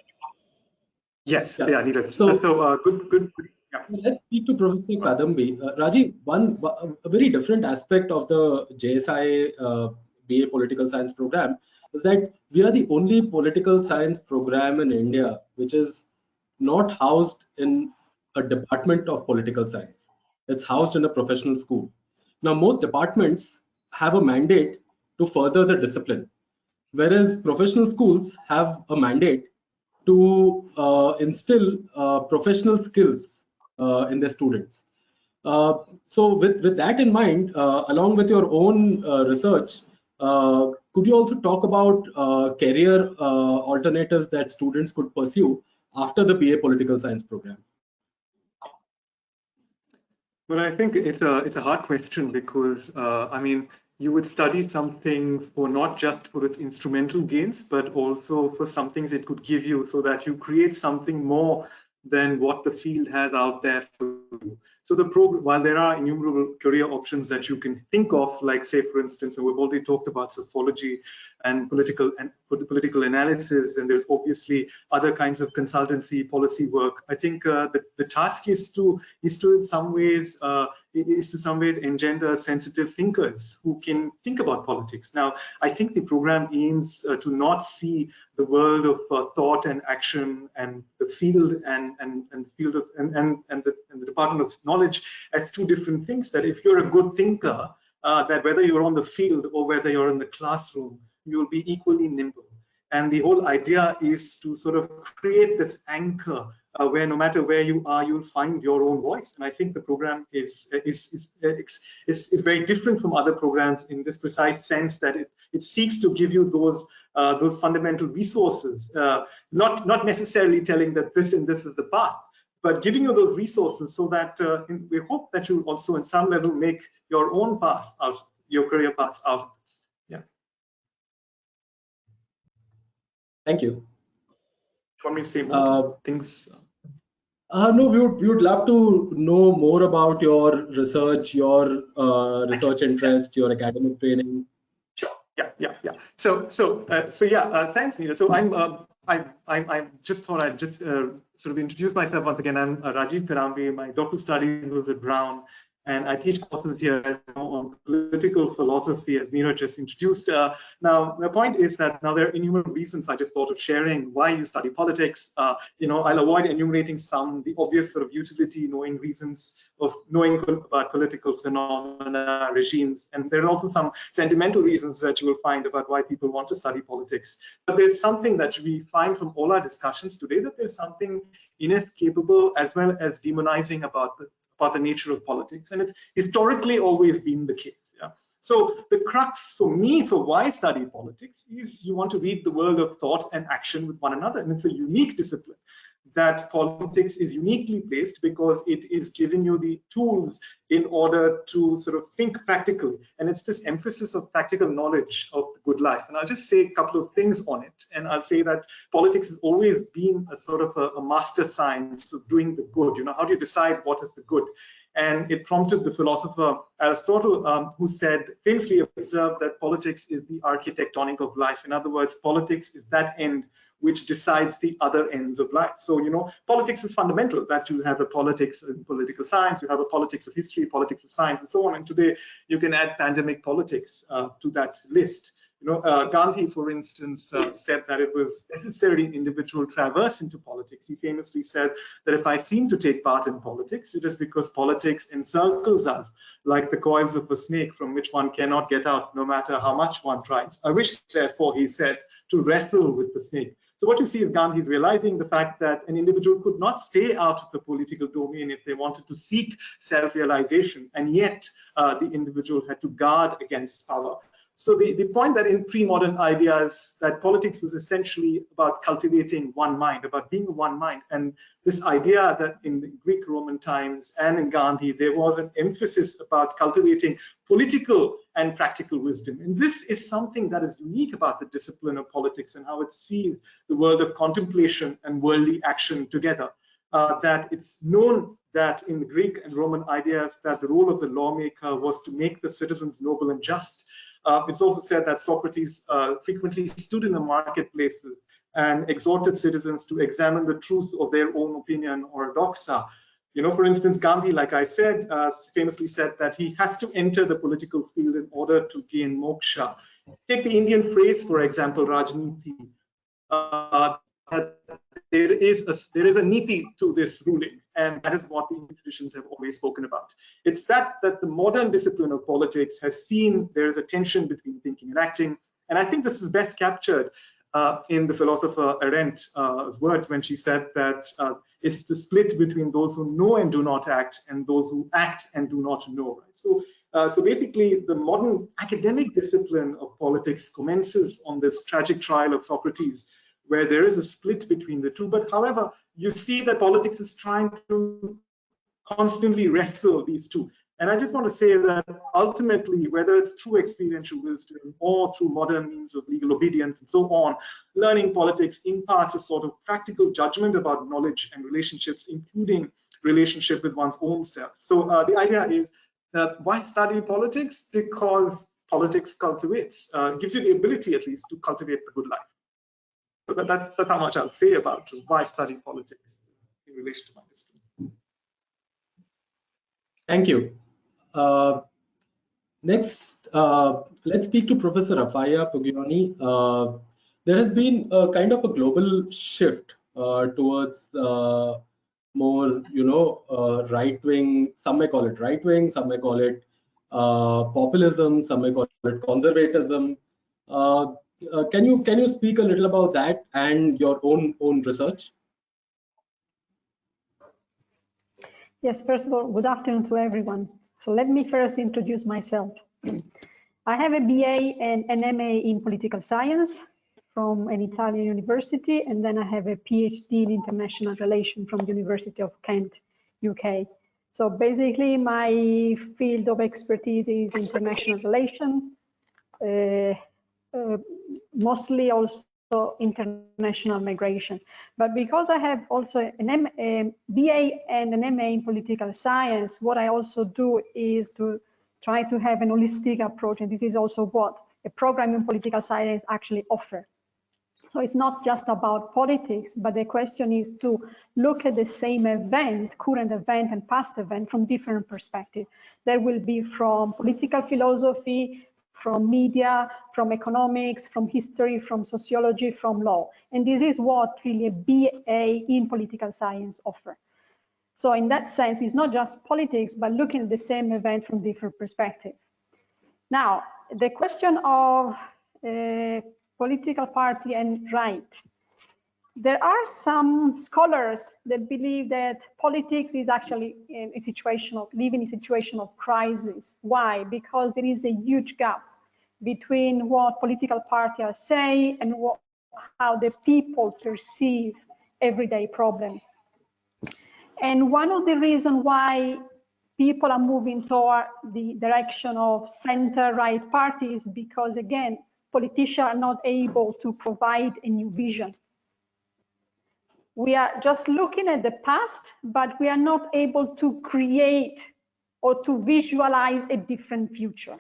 S7: Yes, yeah, Neeraj.
S4: So,
S7: Good. Yeah.
S4: Let's speak to Professor Kadambi. Rajiv, a very different aspect of the JSIA BA Political Science program is that we are the only political science program in India which is not housed in a department of political science. It's housed in a professional school. Now, most departments have a mandate to further the discipline, whereas professional schools have a mandate to instill professional skills in their students. So with that in mind, along with your own research, could you also talk about career alternatives that students could pursue after the BA Political Science program?
S7: Well, I think it's a hard question because I mean, you would study something for not just for its instrumental gains, but also for some things it could give you, so that you create something more than what the field has out there for you. So while there are innumerable career options that you can think of, like say for instance, and we've already talked about psephology and political analysis, and there's obviously other kinds of consultancy, policy work. I think the task is to in some ways engender sensitive thinkers who can think about politics. Now, I think the program aims to not see the world of thought and action and the field and the Department of Knowledge as two different things. That if you're a good thinker, that whether you're on the field or whether you're in the classroom, you'll be equally nimble. And the whole idea is to sort of create this anchor where no matter where you are, you'll find your own voice. And I think the program is very different from other programs in this precise sense that it seeks to give you those fundamental resources, not necessarily telling that this and this is the path, but giving you those resources so that we hope that you also, in some level, make your own path out, your career paths out of this. Yeah.
S4: Thank you.
S7: Want me to say more things?
S4: No, we would love to know more about your research, your research interest, your academic training.
S7: Yeah. So yeah. Thanks, Neera. So I just thought I'd just sort of introduce myself once again. I'm Rajiv Karambe. My doctoral studies was at Brown, and I teach courses here as on political philosophy, as Neera just introduced. Now, the point is that now there are innumerable reasons I just thought of sharing why you study politics. I'll avoid enumerating some, the obvious sort of utility, knowing reasons of knowing about political phenomena, regimes, and there are also some sentimental reasons that you will find about why people want to study politics. But there's something that we find from all our discussions today, that there's something inescapable as well as demonizing about the nature of politics, and it's historically always been the case. Yeah? So the crux for me for why I study politics is you want to read the world of thought and action with one another, and it's a unique discipline. That politics is uniquely placed because it is giving you the tools in order to sort of think practically, and it's this emphasis of practical knowledge of the good life. And I'll just say a couple of things on it, and I'll say that politics has always been a sort of a master science of doing the good. How do you decide what is the good? And it prompted the philosopher Aristotle, who famously observed that politics is the architectonic of life. In other words, politics is that end which decides the other ends of life. So, politics is fundamental, that you have a politics in political science, you have a politics of history, politics of science, and so on. And today you can add pandemic politics to that list. Gandhi, for instance, said that it was necessary individual traverse into politics. He famously said that if I seem to take part in politics, it is because politics encircles us like the coils of a snake from which one cannot get out, no matter how much one tries. I wish, therefore, he said, to wrestle with the snake. So what you see is Gandhi's realizing the fact that an individual could not stay out of the political domain if they wanted to seek self-realization, and yet the individual had to guard against power. So the point that in pre-modern ideas that politics was essentially about cultivating one mind, about being one mind, and this idea that in the Greek Roman times and in Gandhi there was an emphasis about cultivating political and practical wisdom. And this is something that is unique about the discipline of politics and how it sees the world of contemplation and worldly action together. That it's known that in the Greek and Roman ideas that the role of the lawmaker was to make the citizens noble and just. It's also said that Socrates frequently stood in the marketplaces and exhorted citizens to examine the truth of their own opinion or doxa. For instance, Gandhi, like I said, famously said that he has to enter the political field in order to gain moksha. Take the Indian phrase, for example, Rajniti. There is a niti to this ruling, and that is what the Indian traditions have always spoken about. It's that the modern discipline of politics has seen there is a tension between thinking and acting, and I think this is best captured in the philosopher Arendt's words when she said that it's the split between those who know and do not act and those who act and do not know. Right? So basically, the modern academic discipline of politics commences on this tragic trial of Socrates, where there is a split between the two. But however, you see that politics is trying to constantly wrestle these two. And I just want to say that ultimately, whether it's through experiential wisdom or through modern means of legal obedience and so on, learning politics imparts a sort of practical judgment about knowledge and relationships, including relationship with one's own self. So the idea is that why study politics? Because politics cultivates, gives you the ability at least to cultivate the good life. So that's how much I'll say about why study politics in relation to my discipline.
S4: Thank you. Next, let's speak to Professor Rafaya Puglioni. There has been a kind of a global shift towards more, right-wing. Some may call it right-wing, some may call it populism, some may call it conservatism. Can you speak a little about that and your own research?
S8: Yes, first of all, good afternoon to everyone. So let me first introduce myself. I have a BA and an MA in political science from an Italian university, and then I have a PhD in international relations from the University of Kent, UK. So basically my field of expertise is international relations, mostly also international migration. But because I have also a BA and an MA in political science, what I also do is to try to have an holistic approach, and this is also what a program in political science actually offers. So it's not just about politics, but the question is to look at the same event, current event and past event, from different perspectives. There will be from political philosophy, from media, from economics, from history, from sociology, from law. And this is what really a BA in political science offers. So in that sense, it's not just politics, but looking at the same event from different perspectives. Now, the question of political party and right. There are some scholars that believe that politics is actually in a situation of living in a situation of crisis. Why? Because there is a huge gap between what political parties say and how the people perceive everyday problems. And one of the reasons why people are moving toward the direction of center-right parties because, again, politicians are not able to provide a new vision. We are just looking at the past, but we are not able to create or to visualize a different future.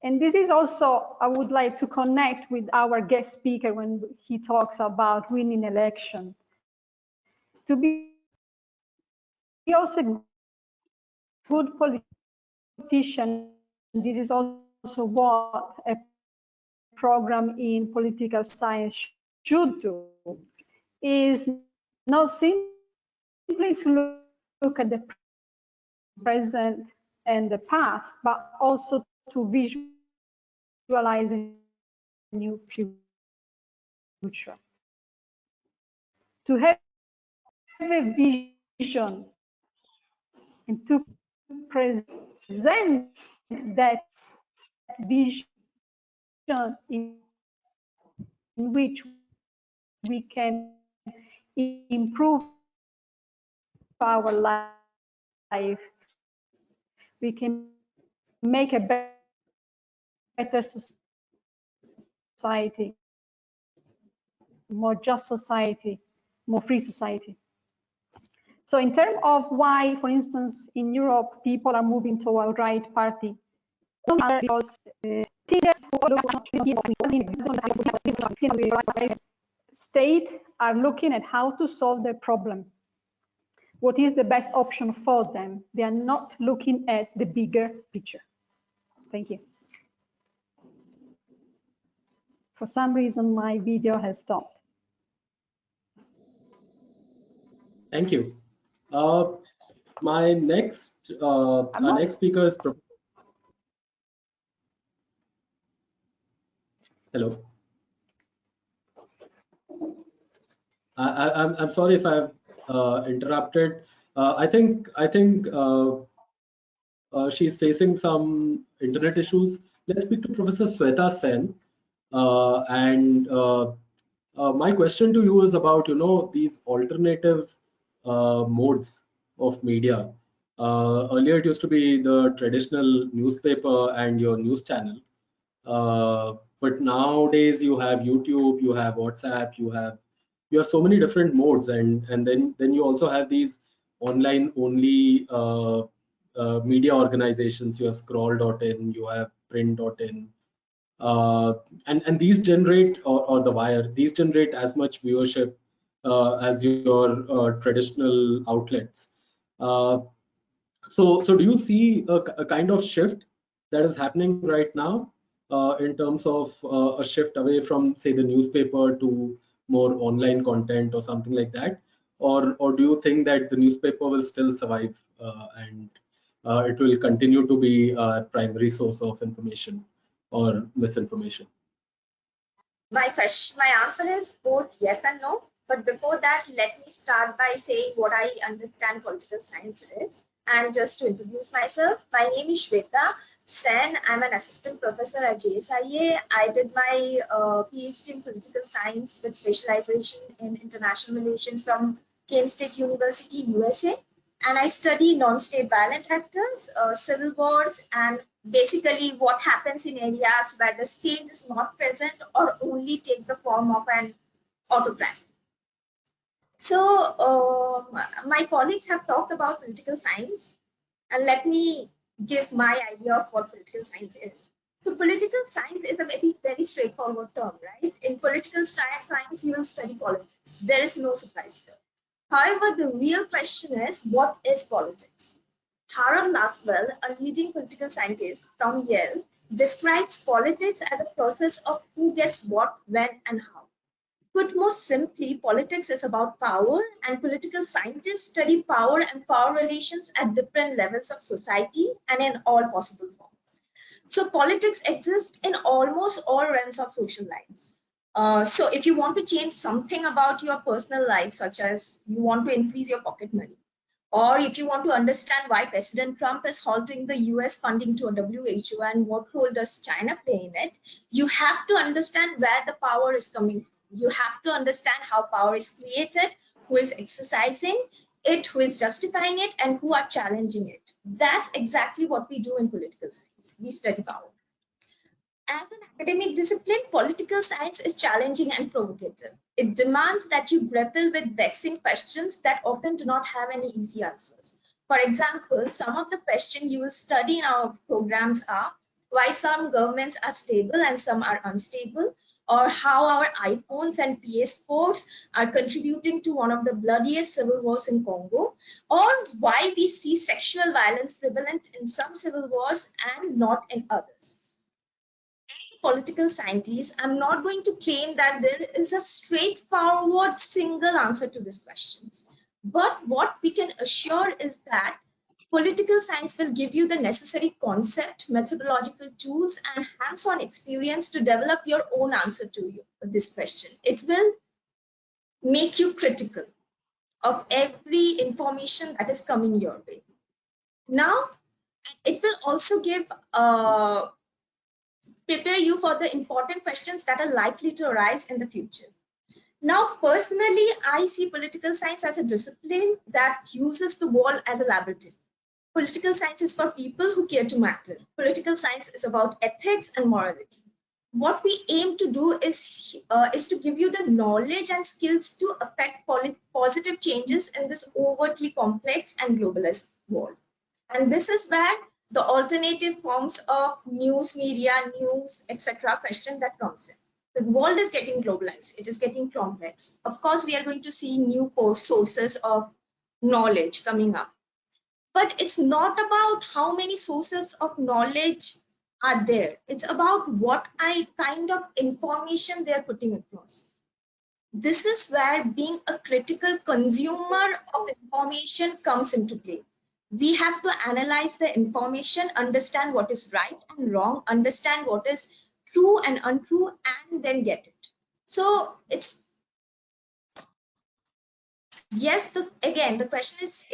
S8: And this is also, I would like to connect with our guest speaker when he talks about winning election. To be also a good politician, this is also what a program in political science should do, is not simply to look at the present and the past, but also to visualize a new future. To have a vision and to present that vision in which we can improve our life, we can make a better society, more just society, more free society. So in terms of why, for instance, in Europe, people are moving toward right party, because states are looking at how to solve their problem. What is the best option for them? They are not looking at the bigger picture. Thank you. For some reason, my video has stopped.
S4: Thank you. My next, our next speaker is. Hello. I'm sorry if I've interrupted. I think she's facing some internet issues. Let's speak to Professor Sweta Sen. My question to you is about, these alternative modes of media. Earlier, it used to be the traditional newspaper and your news channel. But nowadays, you have YouTube, you have WhatsApp, you have so many different modes, and then you also have these online only media organizations. You have scroll.in, you have print.in, and these generate, or the wire, these generate as much viewership as your traditional outlets. So do you see a kind of shift that is happening right now in terms of a shift away from, say, the newspaper to more online content or something like that? Or do you think that the newspaper will still survive and it will continue to be our primary source of information or misinformation?
S9: My answer is both yes and no. But before that, let me start by saying what I understand political science is. And just to introduce myself, my name is Shweta Sen. I'm an assistant professor at JSIA. I did my PhD in political science with specialization in international relations from Kent State University, USA. And I study non-state violent actors, civil wars, and basically what happens in areas where the state is not present or only take the form of an autocrat. So my colleagues have talked about political science, and let me give my idea of what political science is. So political science is a very straightforward term, right? In political science, you will study politics. There is no surprise there. However, the real question is, what is politics? Harold Laswell, a leading political scientist from Yale, describes politics as a process of who gets what, when, and how. Put more simply, politics is about power, and political scientists study power and power relations at different levels of society and in all possible forms. So politics exists in almost all realms of social lives. So if you want to change something about your personal life, such as you want to increase your pocket money, or if you want to understand why President Trump is halting the US funding to WHO and what role does China play in it, you have to understand where the power is coming from. You have to understand how power is created, who is exercising it, who is justifying it, and who are challenging it. That's exactly what we do in political science. We study power. As an academic discipline, political science is challenging and provocative. It demands that you grapple with vexing questions that often do not have any easy answers. For example, some of the questions you will study in our programs are why some governments are stable and some are unstable, or how our iPhones and PS4s are contributing to one of the bloodiest civil wars in Congo, or why we see sexual violence prevalent in some civil wars and not in others. Political scientist, I'm not going to claim that there is a straightforward single answer to these questions. But what we can assure is that political science will give you the necessary concept, methodological tools, and hands-on experience to develop your own answer to this question. It will make you critical of every information that is coming your way. Now, it will also prepare you for the important questions that are likely to arise in the future. Now, personally, I see political science as a discipline that uses the world as a laboratory. Political science is for people who care to matter. Political science is about ethics and morality. What we aim to do is to give you the knowledge and skills to affect positive changes in this overtly complex and globalized world. And this is where the alternative forms of news, media, news, etc. question that comes in. The world is getting globalized. It is getting complex. Of course, we are going to see new sources of knowledge coming up. But it's not about how many sources of knowledge are there. It's about what kind of information they're putting across. This is where being a critical consumer of information comes into play. We have to analyze the information, understand what is right and wrong, understand what is true and untrue, and then get it. So it's, yes, again, the question is,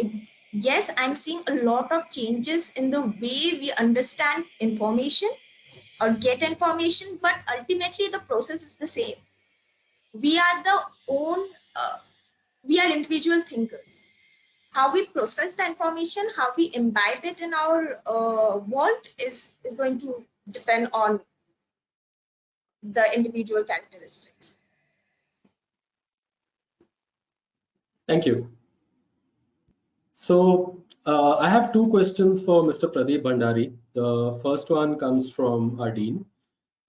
S9: yes, I'm seeing a lot of changes in the way we understand information or get information, but ultimately the process is the same. We are individual thinkers. How we process the information, how we imbibe it in our world is going to depend on the individual characteristics.
S4: Thank you. So I have two questions for Mr. Pradeep Bhandari. The first one comes from our Dean.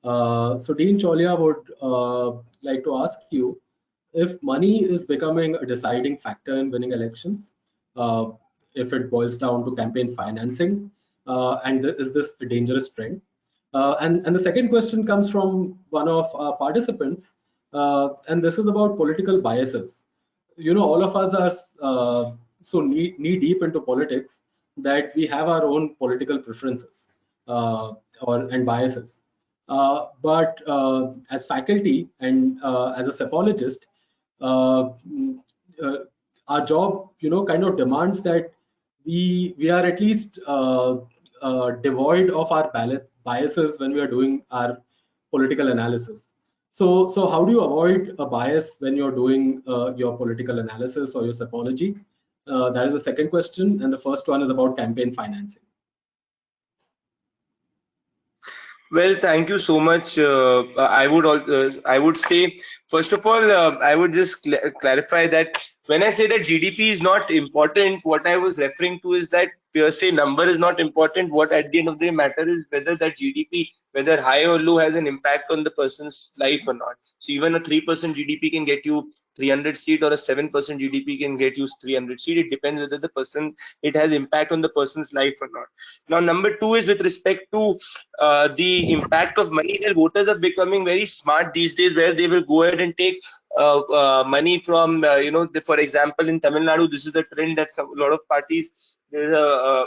S4: So Dean Chaulia would like to ask you if money is becoming a deciding factor in winning elections, if it boils down to campaign financing, and is this a dangerous trend? And the second question comes from one of our participants, and this is about political biases. You know, all of us are so knee deep into politics that we have our own political preferences and biases. But as faculty and as a psephologist, our job, kind of demands that we are at least devoid of our biases when we are doing our political analysis. So how do you avoid a bias when you're doing your political analysis or your psephology? That is the second question, and the first one is about campaign financing.
S3: Well, thank you so much. I would say First of all, I would just clarify that when I say that GDP is not important, what I was referring to is that per se number is not important. What at the end of the day matter is whether that GDP, whether high or low, has an impact on the person's life or not. So even a 3% GDP can get you 300 seat, or a 7% GDP can get you 300 seat. It depends whether the person, it has impact on the person's life or not. Now, number two is with respect to the impact of money. Their voters are becoming very smart these days, where they will go ahead and take money from for example, in Tamil Nadu, this is the trend that a lot of parties, there's a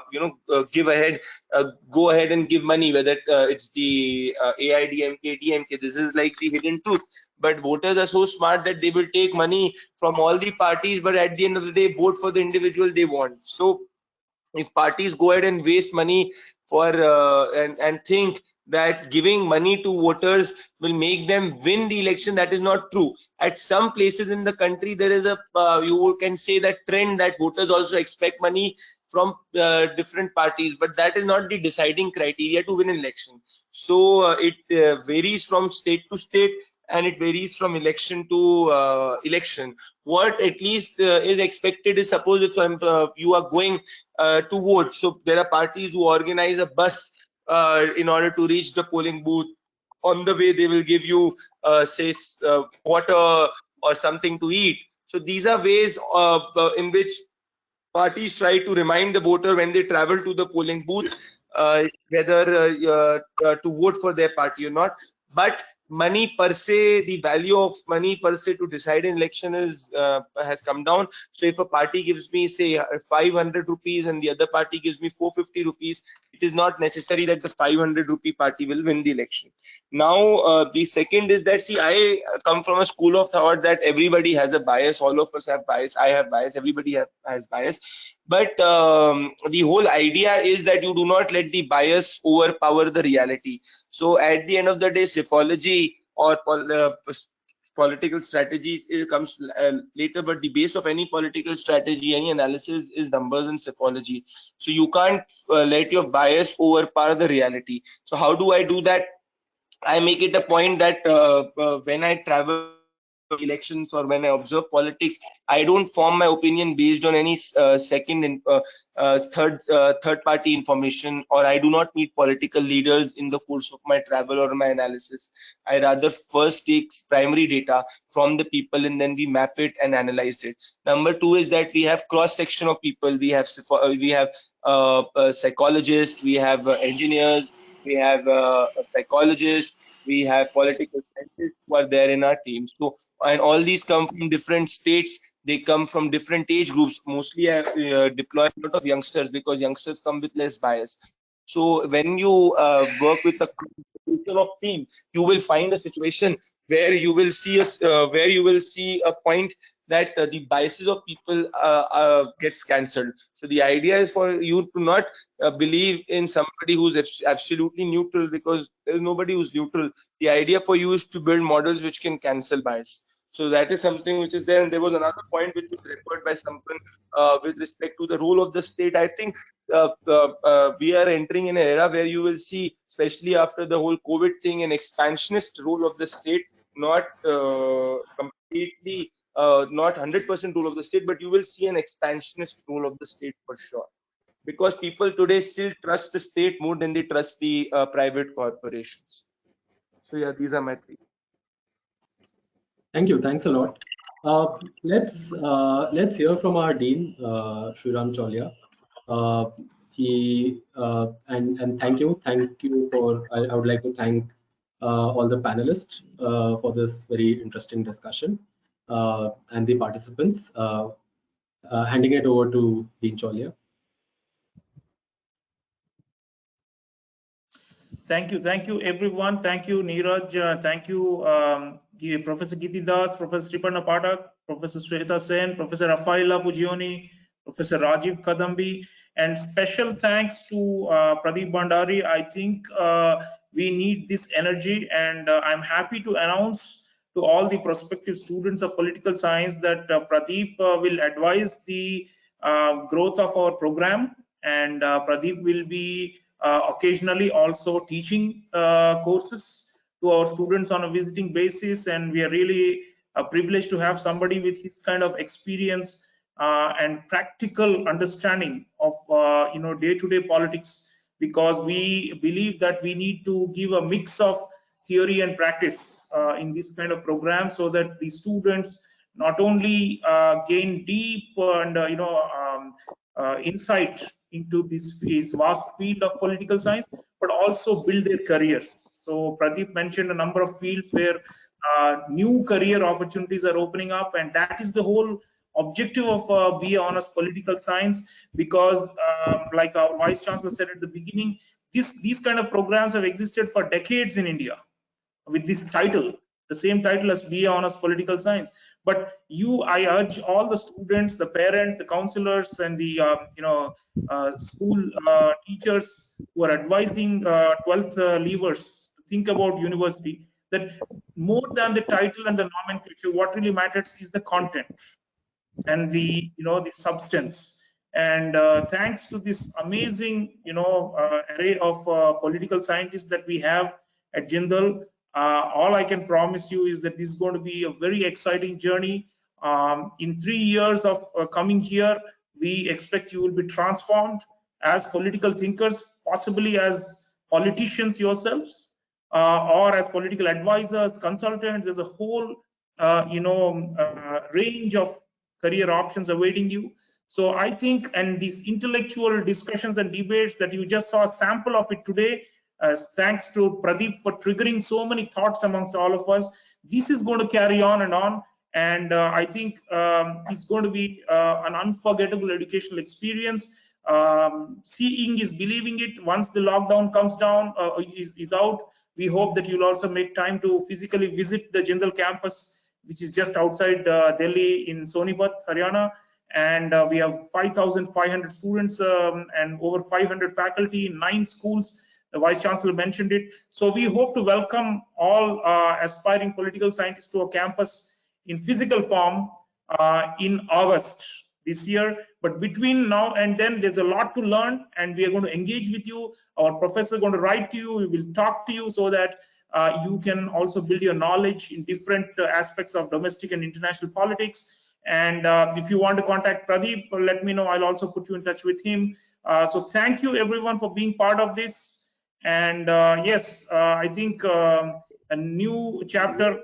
S3: go ahead and give money, whether it's the AIDMK, DMK. This is like the hidden truth. But voters are so smart that they will take money from all the parties, but at the end of the day vote for the individual they want. So if parties go ahead and waste money for and think that giving money to voters will make them win the election, that is not true. At some places in the country, there is a you can say that trend that voters also expect money from different parties, but that is not the deciding criteria to win an election. So it varies from state to state, and it varies from election to election. What at least is expected is, suppose if you are going to vote, so there are parties who organize a bus in order to reach the polling booth. On the way, they will give you say water or something to eat. So these are ways in which parties try to remind the voter when they travel to the polling booth whether to vote for their party or not. But money per se, the value of money per se to decide an election is has come down. So if a party gives me say 500 rupees and the other party gives me 450 rupees, it is not necessary that the 500 rupee party will win the election. Now the second is that, see, I come from a school of thought that everybody has a bias, all of us have bias, I have bias, everybody has bias. But the whole idea is that you do not let the bias overpower the reality. So at the end of the day, psephology or political strategies, it comes later, but the base of any political strategy, any analysis, is numbers and psephology. So you can't let your bias overpower the reality. So how do I do that? I make it a point that when I travel elections or when I observe politics, I don't form my opinion based on any second and third party information, or I do not meet political leaders in the course of my travel or my analysis. I rather first take primary data from the people, and then we map it and analyze it. Number two is that we have cross section of people. We have psychologists, we have engineers, we have psychologists, we have political scientists who are there in our team. So, and all these come from different states. They come from different age groups. Mostly, I deploy a lot of youngsters because youngsters come with less bias. So, when you work with a of team, you will find a situation where you will see a point that the biases of people gets cancelled. So the idea is for you to not believe in somebody who's absolutely neutral, because there's nobody who's neutral. The idea for you is to build models which can cancel bias. So that is something which is there. And there was another point which was referred by someone with respect to the role of the state. I think we are entering in an era where you will see, especially after the whole COVID thing, an expansionist role of the state, not completely, not 100% role of the state, but you will see an expansionist role of the state for sure. Because people today still trust the state more than they trust the private corporations. So yeah, these are my three.
S4: Thank you. Thanks a lot. Let's hear from our dean, Sreeram Chaulia. And thank you for. I would like to thank all the panelists for this very interesting discussion and the participants. Handing it over to Dean Chaulia.
S1: Thank you, everyone. Thank you, Neeraj. Thank you, Professor Giti Das, Professor Sriparna Pathak, Professor Shweta Sen, Professor Rafaela Pugioni, Professor Rajiv Kadambi, and special thanks to Pradeep Bhandari. I think we need this energy, and I'm happy to announce to all the prospective students of political science that Pradeep will advise the growth of our program, and Pradeep will be occasionally also teaching courses to our students on a visiting basis, and we are really privileged to have somebody with his kind of experience and practical understanding of day-to-day politics, because we believe that we need to give a mix of theory and practice in this kind of program, so that the students not only gain deep and insight into this vast field of political science, but also build their careers. So Pradeep mentioned a number of fields where new career opportunities are opening up, and that is the whole objective of BA Honors Political Science, because like our Vice Chancellor said at the beginning, these kind of programs have existed for decades in India with this title, the same title as BA Honors Political Science. But I urge all the students, the parents, the counselors, and the school teachers who are advising 12th leavers to think about university, that more than the title and the nomenclature, what really matters is the content and the substance. And thanks to this amazing array of political scientists that we have at Jindal, all I can promise you is that this is going to be a very exciting journey. In 3 years of coming here, we expect you will be transformed as political thinkers, possibly as politicians yourselves, or as political advisors, consultants. There's a whole range of career options awaiting you. So I think, and these intellectual discussions and debates that you just saw a sample of it today, thanks to Pradeep for triggering so many thoughts amongst all of us. This is going to carry on, and I think it's going to be an unforgettable educational experience. Seeing is believing it. Once the lockdown comes down, is out, we hope that you'll also make time to physically visit the Jindal campus, which is just outside Delhi in Sonipat, Haryana. And we have 5,500 students and over 500 faculty in 9 schools. The Vice Chancellor mentioned it. So we hope to welcome all aspiring political scientists to our campus in physical form in August this year. But between now and then, there's a lot to learn, and we are going to engage with you. Our professor is going to write to you. We will talk to you so that you can also build your knowledge in different aspects of domestic and international politics. And if you want to contact Pradeep, let me know. I'll also put you in touch with him. So thank you everyone for being part of this. And yes, I think a new chapter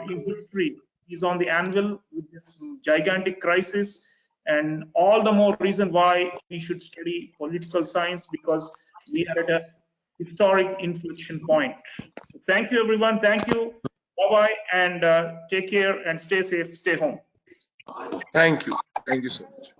S1: in history is on the anvil with this gigantic crisis, and all the more reason why we should study political science, because we are at a historic inflection point. So thank you everyone. Thank you. Bye-bye, and take care and stay safe, stay home.
S3: Thank you. Thank you so much.